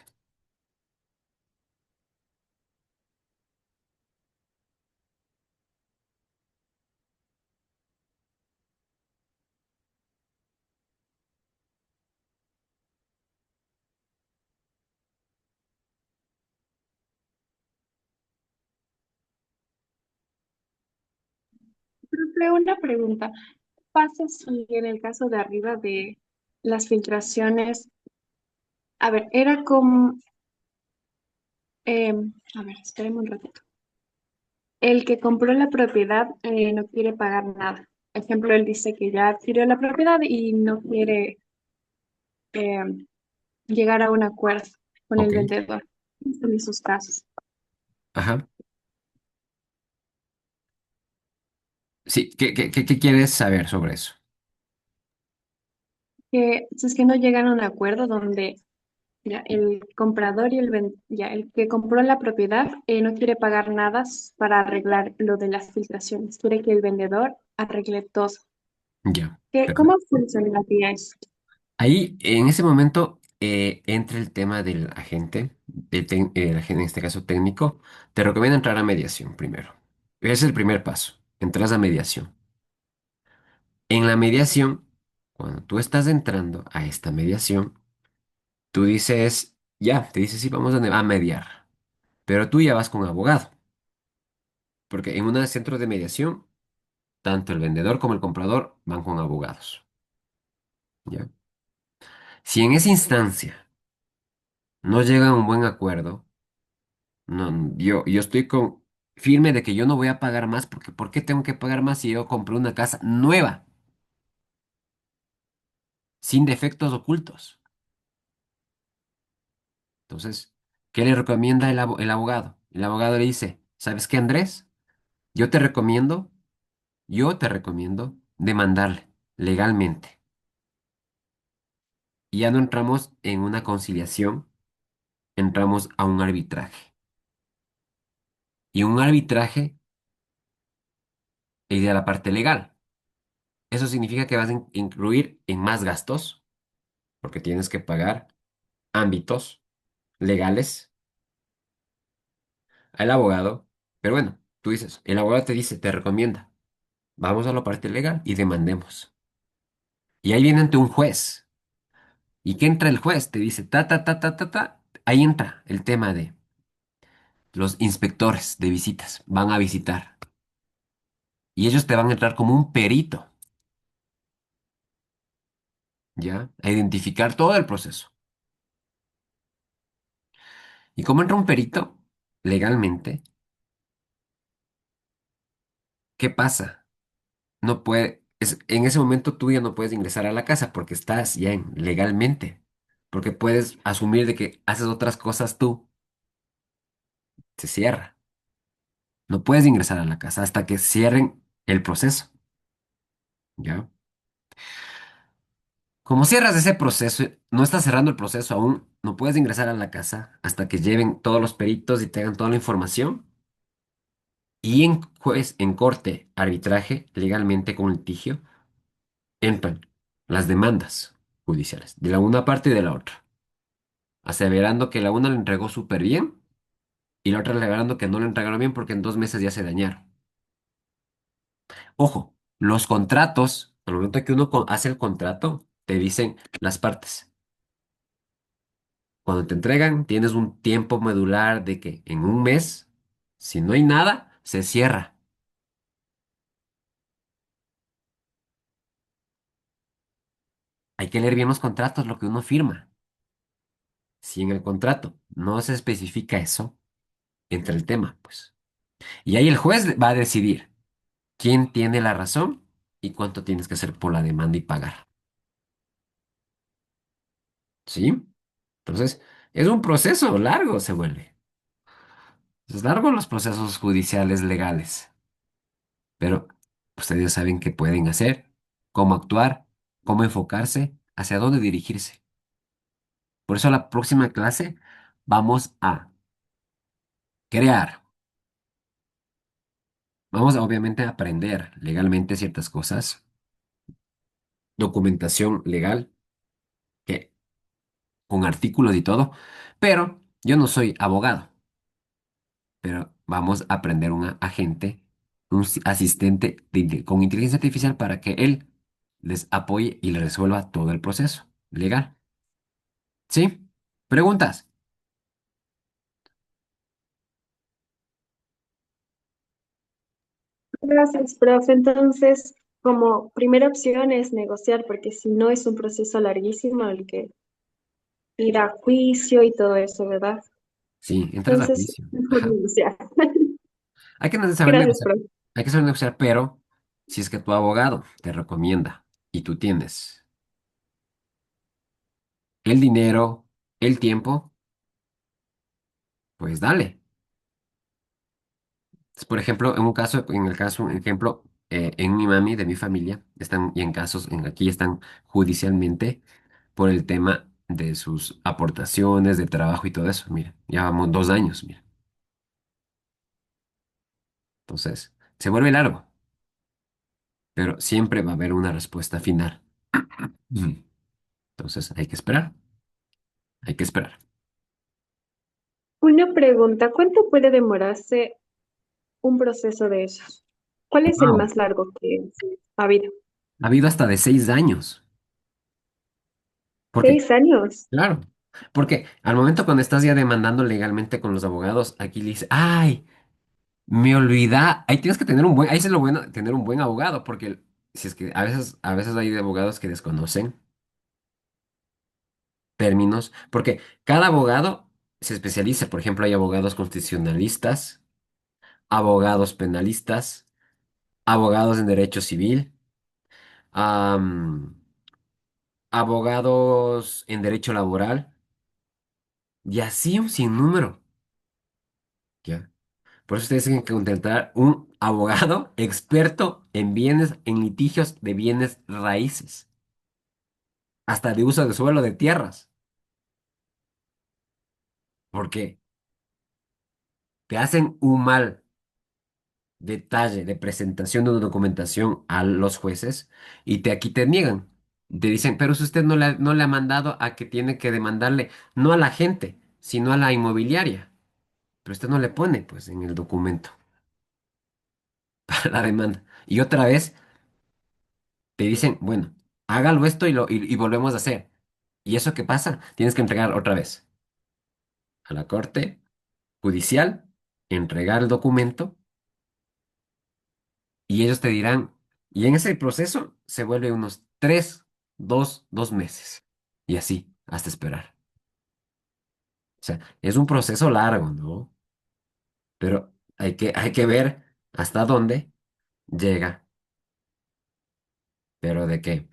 Profe, una pregunta. ¿Qué pasa si en el caso de arriba de las filtraciones, a ver, era como, a ver, espérame un ratito. El que compró la propiedad no quiere pagar nada. Ejemplo, él dice que ya adquirió la propiedad y no quiere em, llegar a un acuerdo con el Ok. vendedor. Son esos casos. Ajá. Sí, ¿qué quieres saber sobre eso? Que si es que no llegan a un acuerdo donde ya, el comprador y ya, el que compró la propiedad no quiere pagar nada para arreglar lo de las filtraciones. Quiere que el vendedor arregle todo. Ya. ¿Cómo funcionaría eso? Ahí, en ese momento, entra el tema del agente, el agente, en este caso técnico. Te recomiendo entrar a mediación primero. Ese es el primer paso. Entras a mediación. En la mediación, cuando tú estás entrando a esta mediación, tú dices, ya, te dices, sí, vamos a mediar. Pero tú ya vas con abogado, porque en un centro de mediación tanto el vendedor como el comprador van con abogados, ¿ya? Si en esa instancia no llegan a un buen acuerdo, no, yo estoy firme de que yo no voy a pagar más porque ¿por qué tengo que pagar más si yo compré una casa nueva, sin defectos ocultos? Entonces, ¿qué le recomienda el abogado? El abogado le dice, ¿sabes qué, Andrés? Yo te recomiendo, yo te recomiendo demandarle legalmente. Y ya no entramos en una conciliación, entramos a un arbitraje. Y un arbitraje es de la parte legal. Eso significa que vas a incluir en más gastos, porque tienes que pagar ámbitos legales al abogado. Pero bueno, tú dices, el abogado te dice, te recomienda, vamos a la parte legal y demandemos. Y ahí viene ante un juez. ¿Y qué entra el juez? Te dice, ta, ta, ta, ta, ta, ta. Ahí entra el tema de los inspectores de visitas. Van a visitar. Y ellos te van a entrar como un perito, ¿ya? A identificar todo el proceso. Y como entra un perito, legalmente, ¿qué pasa? No puede, en ese momento tú ya no puedes ingresar a la casa porque estás ya en legalmente. Porque puedes asumir de que haces otras cosas tú, se cierra. No puedes ingresar a la casa hasta que cierren el proceso, ¿ya? Como cierras ese proceso, no estás cerrando el proceso aún, no puedes ingresar a la casa hasta que lleven todos los peritos y te hagan toda la información. Y en juez, en corte, arbitraje, legalmente con litigio, entran las demandas judiciales de la una parte y de la otra, aseverando que la una le entregó súper bien y la otra alegando que no le entregaron bien porque en 2 meses ya se dañaron. Ojo, los contratos, al momento que uno hace el contrato, te dicen las partes. Cuando te entregan, tienes un tiempo medular de que en un mes, si no hay nada, se cierra. Hay que leer bien los contratos, lo que uno firma. Si en el contrato no se especifica eso, entra el tema, pues. Y ahí el juez va a decidir quién tiene la razón y cuánto tienes que hacer por la demanda y pagar. ¿Sí? Entonces, es un proceso largo, se vuelve. Es largo los procesos judiciales legales, pero ustedes saben qué pueden hacer, cómo actuar, cómo enfocarse, hacia dónde dirigirse. Por eso la próxima clase vamos a crear, vamos a obviamente a aprender legalmente ciertas cosas, documentación legal, que con artículos y todo, pero yo no soy abogado, pero vamos a aprender un agente, un asistente con inteligencia artificial para que él les apoye y les resuelva todo el proceso legal. ¿Sí? ¿Preguntas? Gracias, profe. Entonces, como primera opción es negociar, porque si no es un proceso larguísimo el que ir a juicio y todo eso, ¿verdad? Sí, entras a Entonces, juicio. mejor Ajá. negociar. Hay que saber Gracias, negociar. profe. Hay que saber negociar, pero si es que tu abogado te recomienda y tú tienes el dinero, el tiempo, pues dale. Por ejemplo, en el caso, ejemplo, en mi mami, de mi familia, están, y en casos, aquí están judicialmente por el tema de sus aportaciones, de trabajo y todo eso. Mira, ya vamos 2 años, mira. Entonces, se vuelve largo, pero siempre va a haber una respuesta final. Mm. Entonces, hay que esperar. Una pregunta, ¿cuánto puede demorarse un proceso de esos? ¿Cuál es el Wow. más largo que ha habido? Ha habido hasta de 6 años. Porque, 6 años. claro, porque al momento cuando estás ya demandando legalmente con los abogados, aquí le dice, ay. Me olvida, ahí tienes que tener un buen, ahí es lo bueno, tener un buen abogado, porque si es que a veces hay abogados que desconocen términos, porque cada abogado se especializa. Por ejemplo, hay abogados constitucionalistas, abogados penalistas, abogados en derecho civil, am, abogados en derecho laboral, y así un sinnúmero, ¿ya? Por eso ustedes tienen que contratar un abogado experto en bienes, en litigios de bienes raíces, hasta de uso de suelo de tierras, porque te hacen un mal detalle de presentación de una documentación a los jueces y aquí te niegan. Te dicen, pero si usted no le ha mandado a que tiene que demandarle, no a la gente, sino a la inmobiliaria. Pero usted no le pone, pues, en el documento para la demanda. Y otra vez te dicen, bueno, hágalo esto y volvemos a hacer. ¿Y eso qué pasa? Tienes que entregar otra vez a la corte judicial, entregar el documento y ellos te dirán, y en ese proceso se vuelve unos 2 meses. Y así, hasta esperar. O sea, es un proceso largo, ¿no? Pero hay que ver hasta dónde llega. Pero de qué.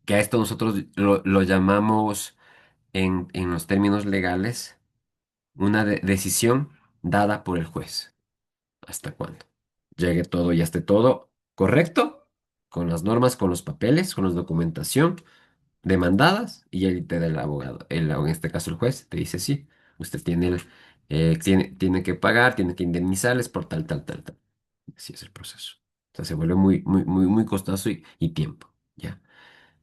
Que a esto nosotros lo llamamos en los términos legales, una decisión dada por el juez. ¿Hasta cuándo? Llegue todo y esté todo correcto, con las normas, con los papeles, con la documentación demandadas, y él te da el abogado. En este caso el juez te dice, sí, usted tiene que pagar, tiene que indemnizarles por tal, tal, tal, tal. Así es el proceso. O sea, se vuelve muy, muy, muy, muy costoso y tiempo, ¿ya?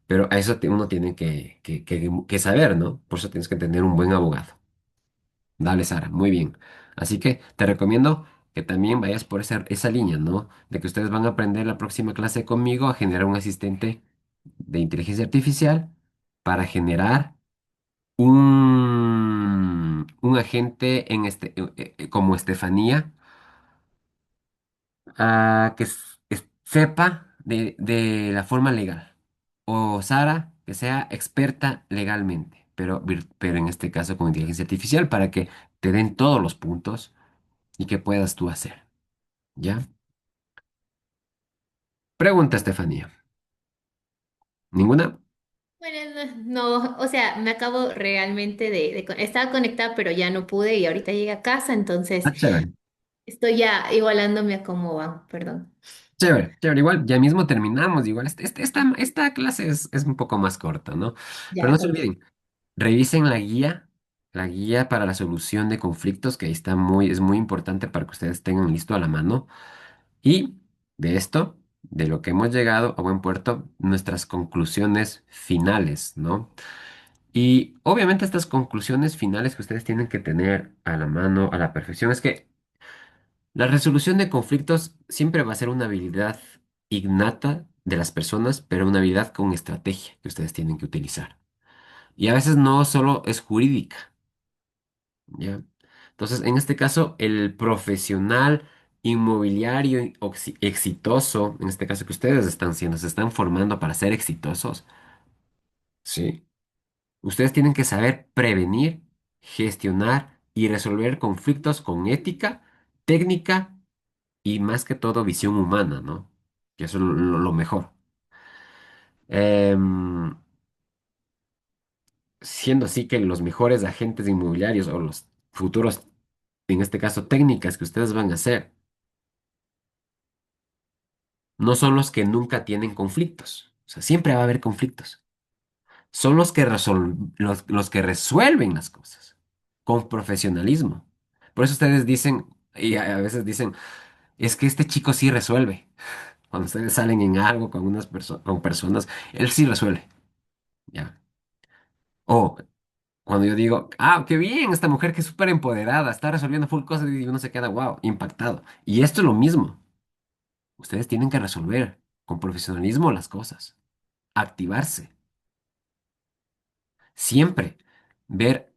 Pero a eso uno tiene que saber, ¿no? Por eso tienes que tener un buen abogado. Dale, Sara, muy bien. Así que te recomiendo que también vayas por esa línea, ¿no? De que ustedes van a aprender la próxima clase conmigo a generar un asistente de inteligencia artificial para generar un agente como Estefanía, que sepa de la forma legal. O Sara, que sea experta legalmente, pero en este caso con inteligencia artificial para que te den todos los puntos y que puedas tú hacer. ¿Ya? Pregunta, Estefanía. ¿Ninguna? Bueno, no, o sea, me acabo realmente estaba conectada, pero ya no pude y ahorita llegué a casa, entonces Ah, chévere. estoy ya igualándome a cómo va, perdón. Chévere, chévere. Igual, ya mismo terminamos. Igual, esta clase es un poco más corta, ¿no? Pero Ya, no se ok. olviden, revisen la guía para la solución de conflictos, que ahí es muy importante para que ustedes tengan listo a la mano. Y de esto, de lo que hemos llegado a buen puerto, nuestras conclusiones finales, ¿no? Y obviamente estas conclusiones finales que ustedes tienen que tener a la mano, a la perfección, es que la resolución de conflictos siempre va a ser una habilidad innata de las personas, pero una habilidad con estrategia que ustedes tienen que utilizar. Y a veces no solo es jurídica, ¿ya? Entonces, en este caso, el profesional inmobiliario exitoso, en este caso que ustedes están siendo, se están formando para ser exitosos, ¿sí? Ustedes tienen que saber prevenir, gestionar y resolver conflictos con ética, técnica y más que todo visión humana, ¿no? Que eso es lo mejor. Em, Siendo así que los mejores agentes inmobiliarios o los futuros, en este caso técnicas que ustedes van a hacer, no son los que nunca tienen conflictos. O sea, siempre va a haber conflictos. Son los que resuelven las cosas con profesionalismo. Por eso ustedes dicen, y a veces dicen, es que este chico sí resuelve. Cuando ustedes salen en algo con personas, él sí resuelve. ¿Ya? O cuando yo digo, qué bien, esta mujer que es súper empoderada, está resolviendo full cosas y uno se queda, wow, impactado. Y esto es lo mismo. Ustedes tienen que resolver con profesionalismo las cosas, activarse, siempre ver.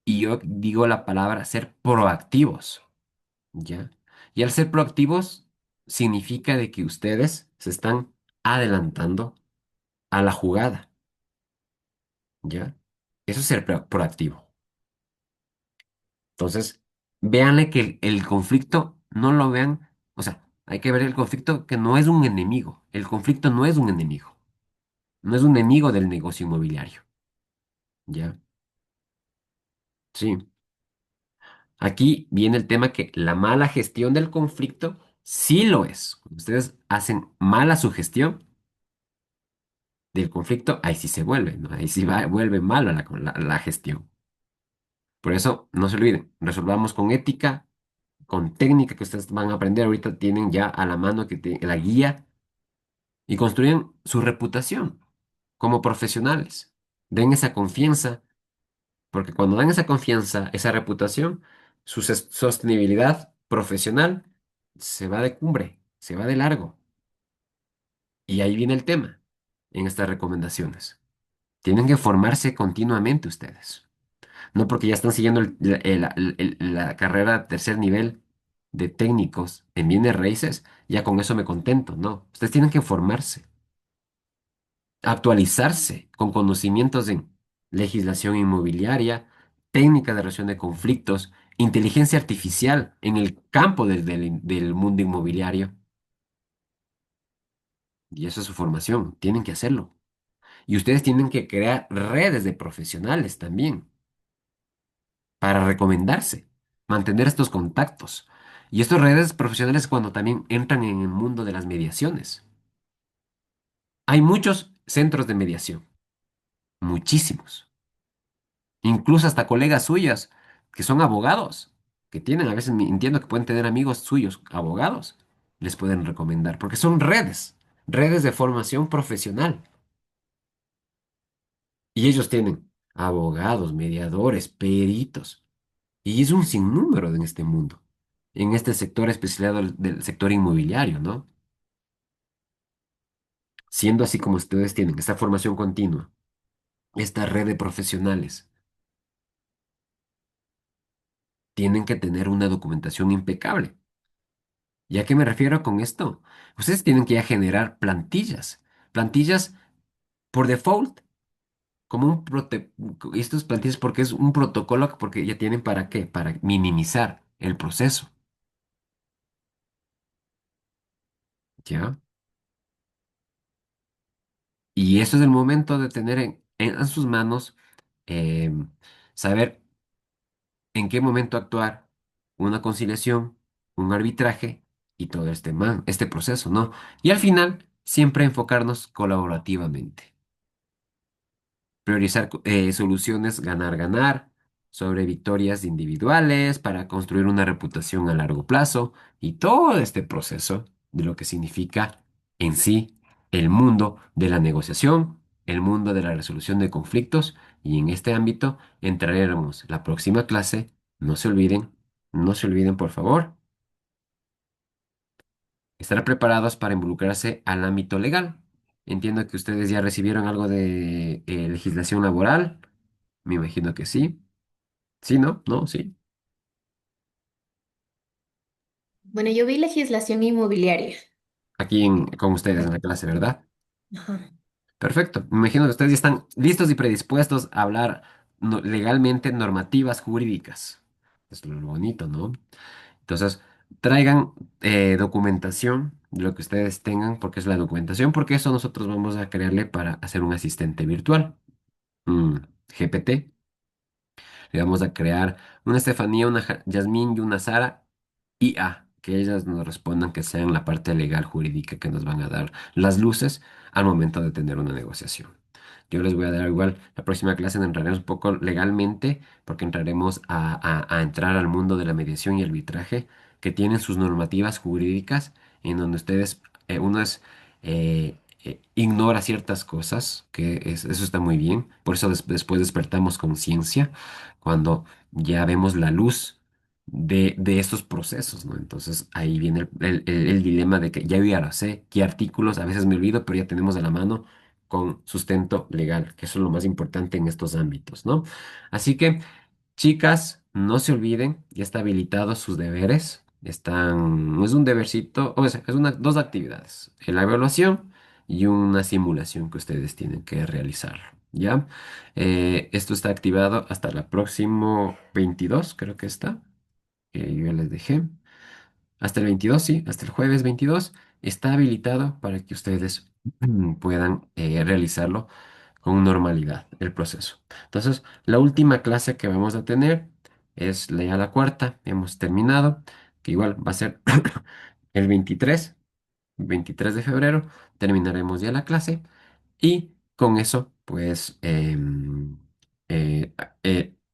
Y yo digo la palabra ser proactivos, ¿ya? Y al ser proactivos significa de que ustedes se están adelantando a la jugada, ¿ya? Eso es ser proactivo. Entonces, véanle que el conflicto no lo vean, o sea, hay que ver el conflicto que no es un enemigo. El conflicto no es un enemigo, no es un enemigo del negocio inmobiliario, ¿ya? Sí. Aquí viene el tema que la mala gestión del conflicto sí lo es. Cuando ustedes hacen mala su gestión del conflicto, ahí sí se vuelve, ¿no? Ahí sí vuelve mala la gestión. Por eso, no se olviden, resolvamos con ética, con técnica que ustedes van a aprender. Ahorita tienen ya a la mano que la guía y construyen su reputación como profesionales. Den esa confianza, porque cuando dan esa confianza, esa reputación, su sostenibilidad profesional se va de cumbre, se va de largo. Y ahí viene el tema en estas recomendaciones. Tienen que formarse continuamente ustedes. No porque ya están siguiendo la carrera tercer nivel de técnicos en bienes raíces, ya con eso me contento. No, ustedes tienen que formarse, actualizarse con conocimientos en legislación inmobiliaria, técnica de resolución de conflictos, inteligencia artificial en el campo del mundo inmobiliario. Y eso es su formación, tienen que hacerlo. Y ustedes tienen que crear redes de profesionales también para recomendarse, mantener estos contactos. Y estas redes profesionales cuando también entran en el mundo de las mediaciones. Hay muchos centros de mediación, muchísimos. Incluso hasta colegas suyas que son abogados, que tienen, a veces entiendo que pueden tener amigos suyos, abogados, les pueden recomendar, porque son redes, redes de formación profesional. Y ellos tienen abogados, mediadores, peritos. Y es un sinnúmero en este mundo, en este sector especializado del sector inmobiliario, ¿no? Siendo así como ustedes tienen esta formación continua, esta red de profesionales, tienen que tener una documentación impecable. ¿Y a qué me refiero con esto? Ustedes tienen que ya generar plantillas, plantillas por default, como estos plantillas porque es un protocolo, porque ya tienen para qué, para minimizar el proceso, ¿ya? Y eso es el momento de tener en sus manos, em, saber en qué momento actuar, una conciliación, un arbitraje y todo este proceso, ¿no? Y al final, siempre enfocarnos colaborativamente. Priorizar soluciones ganar-ganar sobre victorias individuales para construir una reputación a largo plazo y todo este proceso de lo que significa en sí el mundo de la negociación, el mundo de la resolución de conflictos y en este ámbito entraremos la próxima clase. No se olviden, no se olviden por favor, estar preparados para involucrarse al ámbito legal. Entiendo que ustedes ya recibieron algo de legislación laboral. Me imagino que sí. Sí, ¿no? ¿No? Sí. Bueno, yo vi legislación inmobiliaria. Aquí con ustedes en la clase, ¿verdad? Ajá. Perfecto. Me imagino que ustedes ya están listos y predispuestos a hablar legalmente normativas jurídicas. Es lo bonito, ¿no? Entonces, traigan documentación de lo que ustedes tengan, porque es la documentación, porque eso nosotros vamos a crearle para hacer un asistente virtual, un GPT. Le vamos a crear una Estefanía, una Yasmín y una Sara IA, que ellas nos respondan que sean la parte legal jurídica que nos van a dar las luces al momento de tener una negociación. Yo les voy a dar igual, la próxima clase entraremos un poco legalmente, porque entraremos a entrar al mundo de la mediación y arbitraje, que tienen sus normativas jurídicas, en donde ustedes, ignora ciertas cosas, eso está muy bien, por eso después despertamos conciencia cuando ya vemos la luz de estos procesos, ¿no? Entonces ahí viene el dilema de que ya yo ya lo sé, qué artículos, a veces me olvido, pero ya tenemos a la mano con sustento legal, que eso es lo más importante en estos ámbitos, ¿no? Así que Chicas, no se olviden, ya está habilitado sus deberes. Es un debercito, o sea, dos actividades, la evaluación y una simulación que ustedes tienen que realizar, ¿ya? Esto está activado hasta el próximo 22, creo que está, que yo ya les dejé. Hasta el 22, sí, hasta el jueves 22 está habilitado para que ustedes puedan realizarlo con normalidad, el proceso. Entonces, la última clase que vamos a tener es ya la cuarta, hemos terminado, que igual va a ser el 23 de febrero, terminaremos ya la clase y con eso, pues,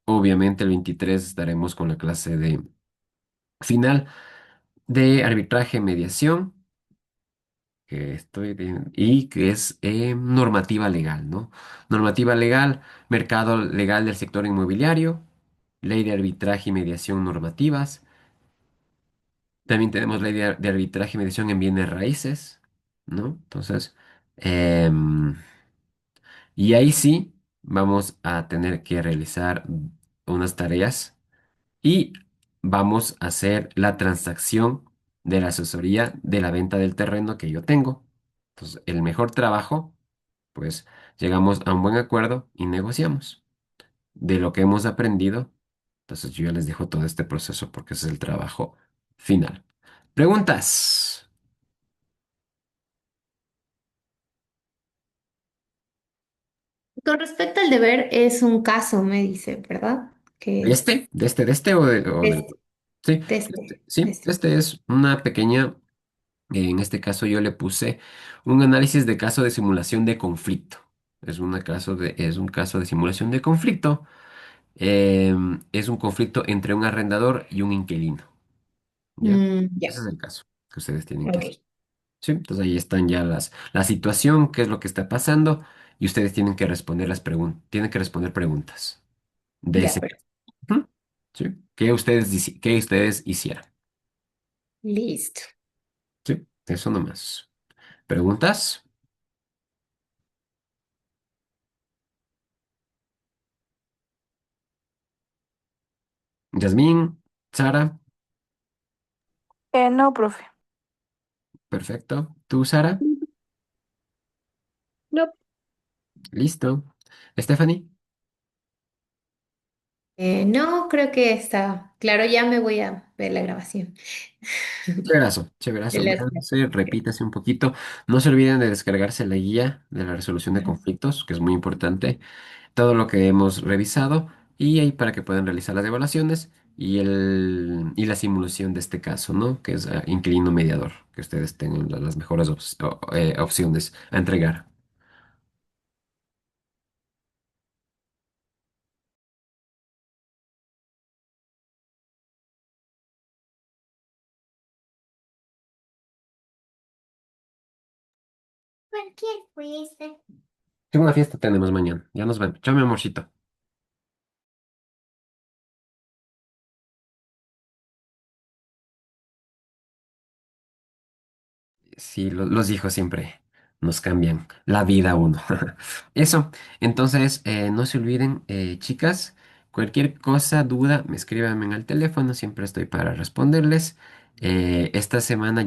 obviamente el 23 estaremos con la clase de final de arbitraje, mediación, y que es normativa legal, ¿no? Normativa legal, mercado legal del sector inmobiliario, ley de arbitraje y mediación normativas. También tenemos ley de arbitraje y mediación en bienes raíces, ¿no? Entonces, em, y ahí sí vamos a tener que realizar unas tareas y vamos a hacer la transacción de la asesoría de la venta del terreno que yo tengo. Entonces, el mejor trabajo, pues llegamos a un buen acuerdo y negociamos. De lo que hemos aprendido, entonces yo ya les dejo todo este proceso porque ese es el trabajo final. ¿Preguntas? Con respecto al deber, es un caso, me dice, ¿verdad? ¿De Que este? ¿De este o del... este, Sí, de sí, este. este es una pequeña. En este caso yo le puse un análisis de caso de simulación de conflicto. Es un caso de simulación de conflicto. Es un conflicto entre un arrendador y un inquilino. ¿Ya? Ya, Ese es el caso que ustedes tienen que hacer. ok, ¿Sí? Entonces ahí están ya la situación, qué es lo que está pasando, y ustedes tienen que responder tienen que responder preguntas de ya, ese pero caso. Ujú. ¿Sí? ¿Qué ustedes hicieran? listo. ¿Sí? Eso nomás. ¿Preguntas? Yasmín, Sara, No, profe. perfecto. ¿Tú, Sara? No, Listo. ¿Stephanie? No, creo que está claro, ya me voy a ver la grabación Chéverazo, de chéverazo. las... Véanse, repítase un poquito. No se olviden de descargarse la guía de la resolución de Ujú. conflictos, que es muy importante. Todo lo que hemos revisado y ahí para que puedan realizar las evaluaciones y la simulación de este caso, ¿no? Que es inquilino mediador, que ustedes tengan las mejores opciones a entregar. ¿Por quién fuiste? Tengo una fiesta tenemos mañana. Ya nos vemos. Chao, mi amorcito. Sí, los hijos siempre nos cambian la vida a uno. Eso, entonces no se olviden, chicas, cualquier cosa, duda, me escriban en el teléfono, siempre estoy para responderles. Esta semana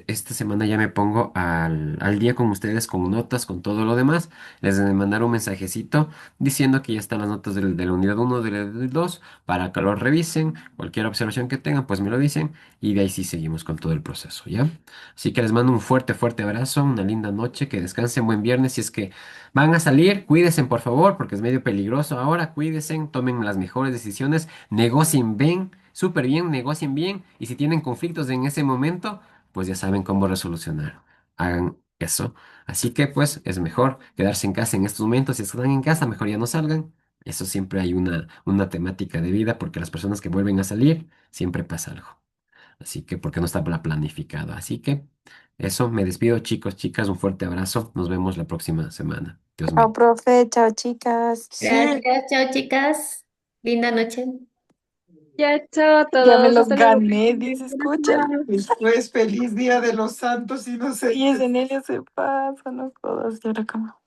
esta semana ya me pongo al día con ustedes, con notas, con todo lo demás. Les voy a mandar un mensajecito diciendo que ya están las notas de la unidad uno de la unidad 2 para que lo revisen. Cualquier observación que tengan, pues me lo dicen y de ahí sí seguimos con todo el proceso, ¿ya? Así que les mando un fuerte, fuerte abrazo, una linda noche, que descansen, buen viernes. Si es que van a salir, cuídense por favor, porque es medio peligroso ahora, cuídense, tomen las mejores decisiones, negocien bien, súper bien, negocien bien, y si tienen conflictos en ese momento, pues ya saben cómo resolucionar. Hagan eso. Así que pues es mejor quedarse en casa en estos momentos. Si están en casa, mejor ya no salgan. Eso siempre hay una temática de vida, porque las personas que vuelven a salir, siempre pasa algo. Así que, porque no está planificado. Así que, eso, me despido, chicos, chicas, un fuerte abrazo. Nos vemos la próxima semana. Dios Chao, mío. profe. Chao, chicas. Gracias, chao chicas. Linda noche. ya, chao a Ya me todos. los Hasta luego. gané, dice, escucha. Después, feliz Día de los Santos Y ese Inocentes. niño se pasa, no jodas, ya la cama.